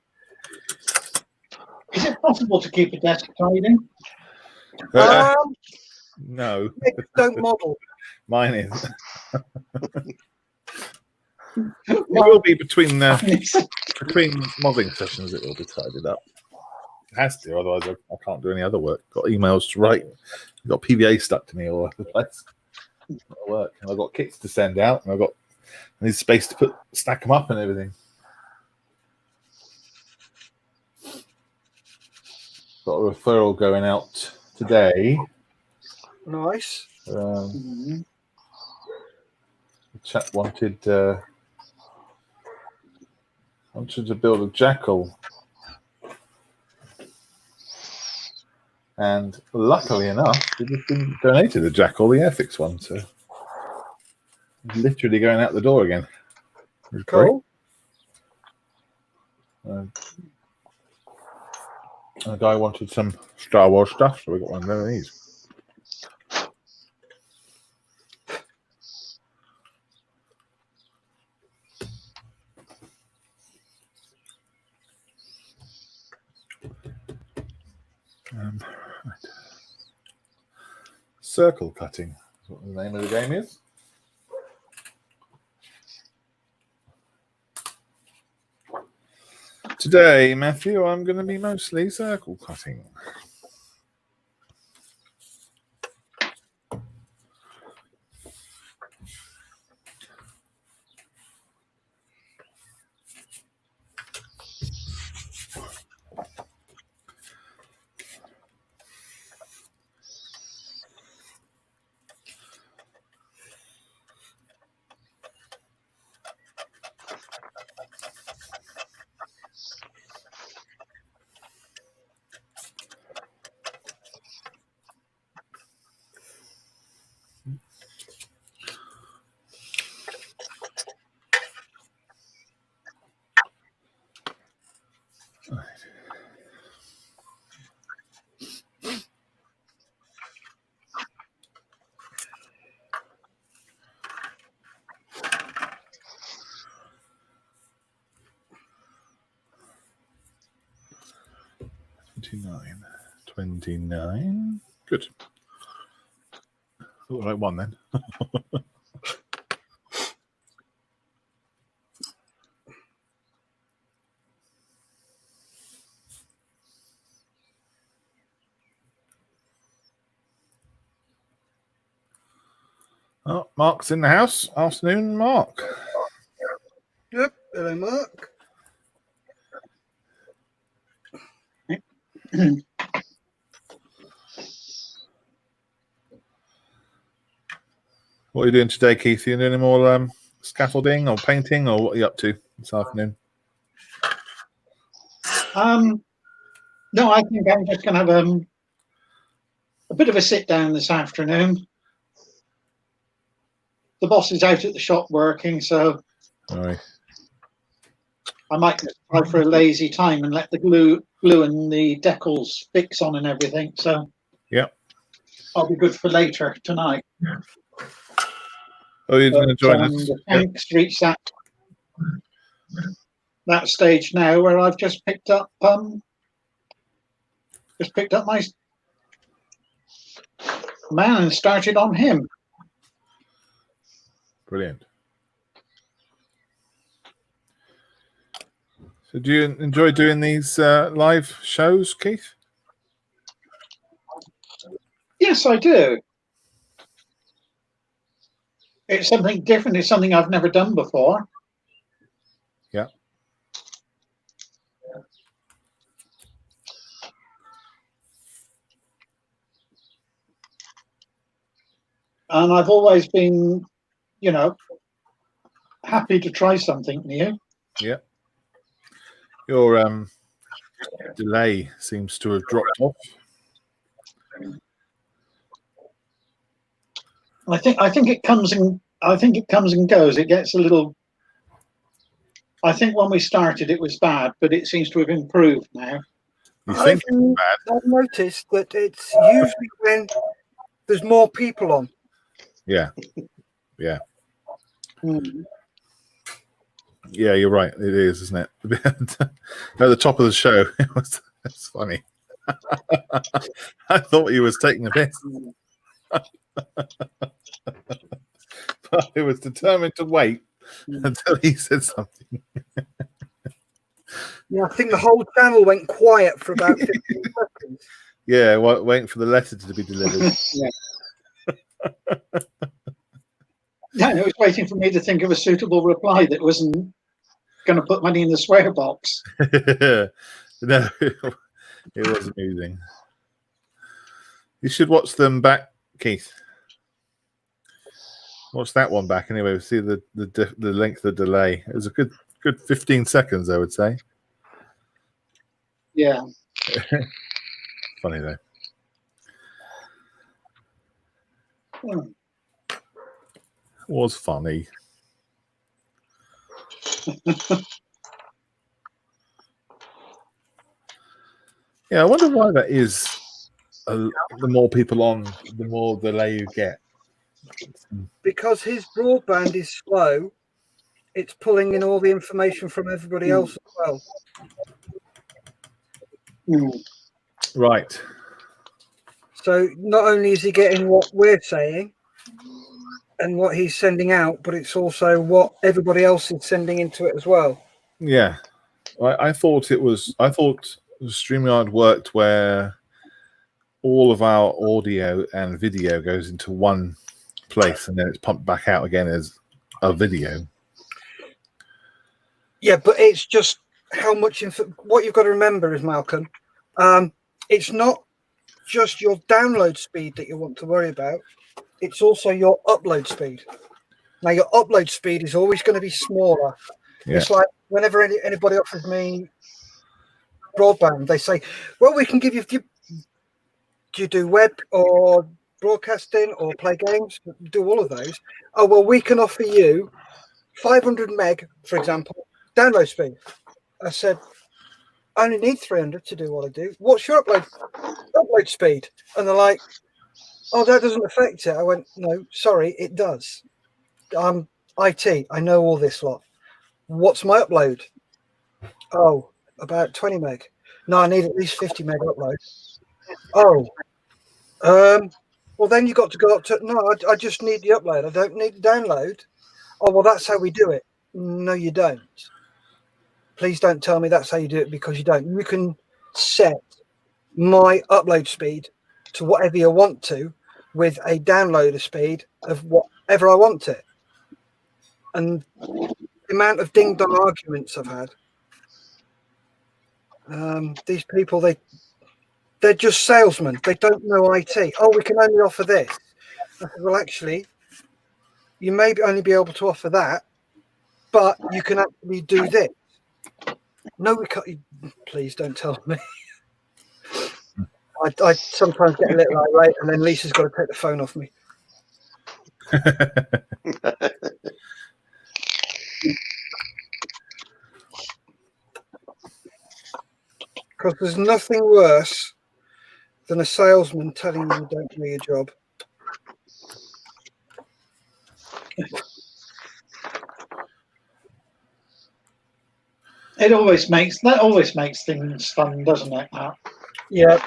Is it possible to keep a desk tidy? No, Don't model. mine is. It will be between modelling sessions. It will be tidied up. It has to, otherwise I can't do any other work. Got emails to write. I've got PVA stuck to me all over the place. It's not work, and I've got kits to send out, and I need space to stack them up and everything. Got a referral going out today. Nice. The chap wanted to build a jackal, and luckily enough, we just been donated a jackal, the Airfix one, so literally going out the door again. It's Cool. great. A guy wanted some Star Wars stuff, so we got one of these. Right. Circle cutting is what the name of the game is. Today, Matthew, I'm going to be mostly circle cutting. $29. Good. Thought I won then. Oh, Mark's in the house. Afternoon, Mark. Yep. Hello, Mark. What are you doing today, Keith? Are you doing any more scaffolding or painting, or what are you up to this afternoon? No, I think I'm just going to have a bit of a sit down this afternoon. The boss is out at the shop working, so All right. I might just try for a lazy time and let the glue and the decals fix on and everything. So Yep. I'll be good for later tonight. Oh, you're going to But, join us? the Yeah. tank's reached that stage now where I've just picked up my man and started on him. Brilliant. So, do you enjoy doing these live shows, Keith? Yes, I do. It's something different. It's something I've never done before. Yeah. And I've always been, happy to try something new. Yeah. Your delay seems to have dropped off. I think it comes and goes. It gets a little. I think when we started it was bad, but it seems to have improved now. You think it's bad? I've noticed that it's usually when there's more people on. Yeah. Yeah. Mm. Yeah, you're right. It is, isn't it? At the top of the show, it's funny. I thought he was taking a piss. But he was determined to wait until he said something. Yeah, I think the whole channel went quiet for about 15 seconds. Yeah, waiting for the letter to be delivered. Yeah, it was waiting for me to think of a suitable reply that wasn't going to put money in the swear box. No, it was amusing. You should watch them back, Keith. Watch that one back anyway. See the length of the delay. It was a good 15 seconds, I would say. Yeah. Funny though. Hmm. Was funny. Yeah, I wonder why that is. The more people on, the more delay you get. Because his broadband is slow, it's pulling in all the information from everybody else as well. Mm. Right. So not only is he getting what we're saying and what he's sending out, but it's also what everybody else is sending into it as well. Yeah. I thought StreamYard worked where all of our audio and video goes into one place and then it's pumped back out again as a video. Yeah, but it's just how much what you've got to remember is, Malcolm, it's not just your download speed that you want to worry about, it's also your upload speed. Now your upload speed is always going to be smaller. Yeah. It's like whenever anybody offers me broadband, they say, well, we can give you, do you do web or broadcasting or play games? Do all of those. Oh, well, we can offer you 500 meg, for example, download speed. I said, I only need 300 to do what I do. What's your upload speed? And they're like, oh, that doesn't affect it. I went, no, sorry, it does. I'm IT. I know all this lot. What's my upload? Oh, about 20 meg. No, I need at least 50 meg upload. Oh, well, then you got to go up to, no, I just need the upload. I don't need the download. Oh, well, that's how we do it. No, you don't. Please don't tell me that's how you do it, because you don't. You can set my upload speed to whatever you want to with a downloader speed of whatever I want it. And the amount of ding-dong arguments I've had. These people, they're just salesmen. They don't know IT. Oh, we can only offer this. I said, well, actually, you may only be able to offer that, but you can actually do this. No, we can't. Please don't tell me. I sometimes get a little irate, and then Lisa's got to take the phone off me. Because there's nothing worse than a salesman telling you you don't do your job. That always makes things fun, doesn't it? Matt? Yeah.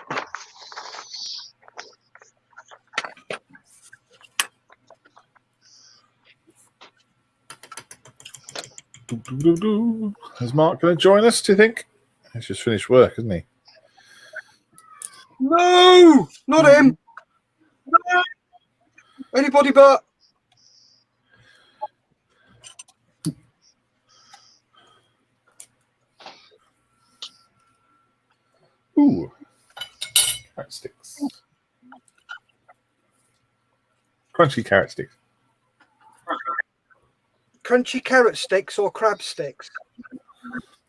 Is Mark going to join us, do you think? He's just finished work, isn't he? No, not him. No. Anybody but. Ooh. Carrot sticks. Crunchy carrot sticks. Crunchy carrot sticks or crab sticks?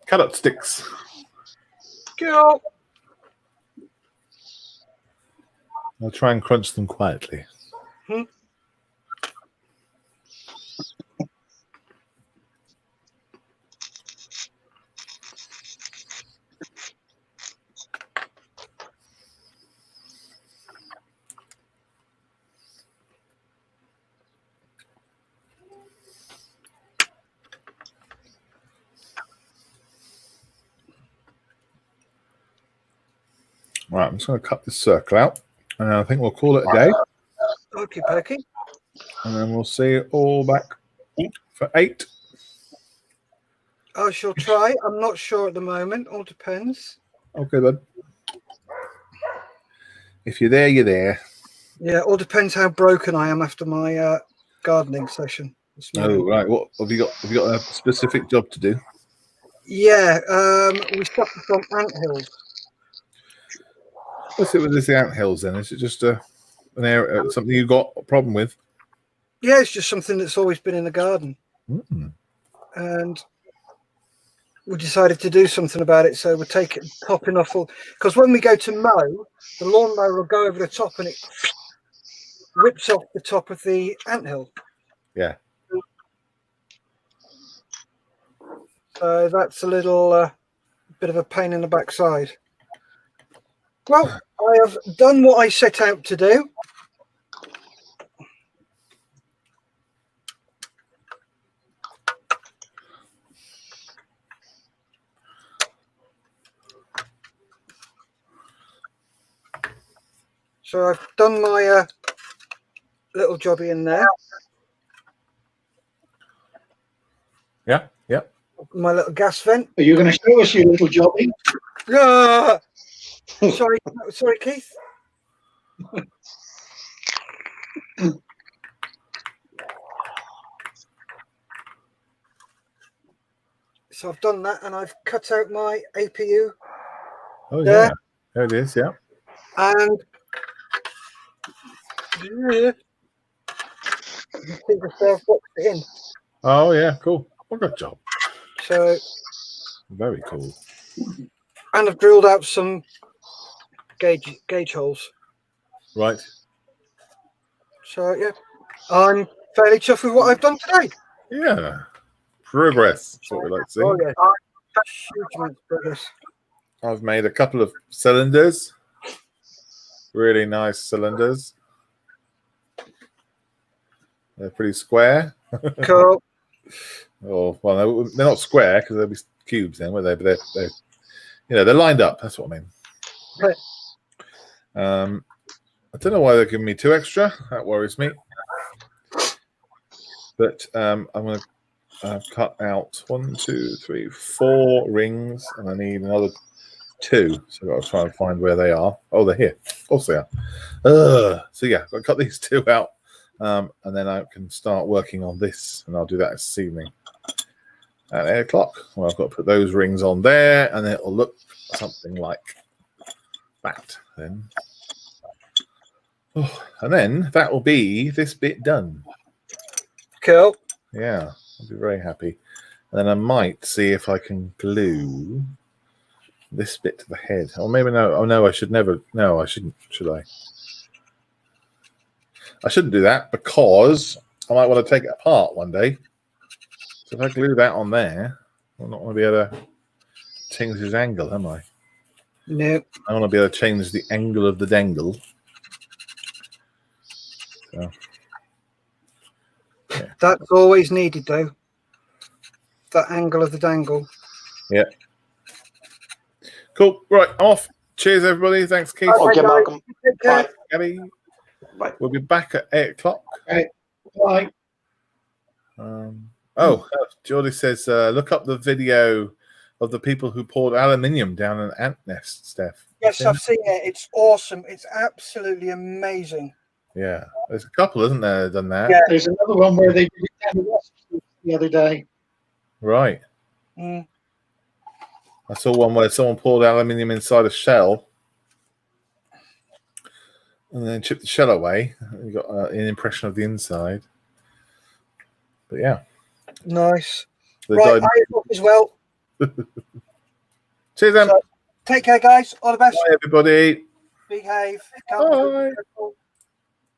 Carrot sticks. Cool. I'll try and crunch them quietly. Right, I'm just going to cut this circle out, and I think we'll call it a day, Okie pokey. and then we'll see you all back for 8. I shall try. I'm not sure at the moment. All depends. Okay, bud. If you're there, you're there. Yeah, all depends how broken I am after my gardening session this morning. Oh, right. What have you got? Have you got a specific job to do? Yeah, we suffer from anthills. What's it with this ant hills then? Is it just an area, something you got a problem with? Yeah, it's just something that's always been in the garden. Mm. And we decided to do something about it. So we're topping off all, because when we go to mow, the lawnmower will go over the top and it rips off the top of the anthill. Yeah. So that's a little bit of a pain in the backside. Well, I have done what I set out to do. So I've done my little jobby in there. Yeah. Yeah. My little gas vent. Are you going to show us your little jobby? Ah! sorry, Keith. So I've done that, and I've cut out my APU, Oh, there. yeah. There it is. Yeah. and you can see the boxed it in. Oh, yeah. Cool. Well, good job. So, Very cool. and I've drilled out some gauge holes. Right. So yeah, I'm fairly chuffed with what I've done today. Yeah. Progress. That's what we like to see. Oh yeah, huge amount of progress. I've made a couple of cylinders. Really nice cylinders. They're pretty square. Cool. Oh, well, they're not square because they'll be cubes then, were they? But they're they're lined up. That's what I mean. Right. I don't know why they're giving me 2 extra. That worries me. But I'm going to cut out 1, 2, 3, 4 rings, and I need another 2. So I've got to try and find where they are. Oh, they're here. Of course they are. So yeah, I've got to cut these 2 out, and then I can start working on this, and I'll do that this evening at 8 o'clock. Well, I've got to put those rings on there, and it'll look something like that then. Oh, and then that will be this bit done. Cool. Yeah, I'll be very happy. And then I might see if I can glue this bit to the head. Or maybe no. Oh no, I should never. No, I shouldn't. Should I? I shouldn't do that because I might want to take it apart one day. So if I glue that on there, I'm not going to be able to change his angle, am I? No, I want to be able to change the angle of the dangle. So, that's always needed though. That angle of the dangle. yeah. Cool. Right, off. Cheers, everybody. Thanks, Keith. Okay, Malcolm. Take care. Bye. Gabby. Bye. We'll be back at 8 o'clock. Bye. Geordie says, look up the video of the people who poured aluminium down an ant nest, Steph. Yes, I've seen it. It's awesome. It's absolutely amazing. Yeah. There's a couple, isn't there, that done that? Yeah. There's another one where they did it down the west the other day. Right. Mm. I saw one where someone poured aluminium inside a shell and then chipped the shell away. You got an impression of the inside. But yeah. Nice. They Right, died. I hope as well. Cheers, then. So, take care, guys. All the best. Bye, everybody. Behave. Bye. Careful.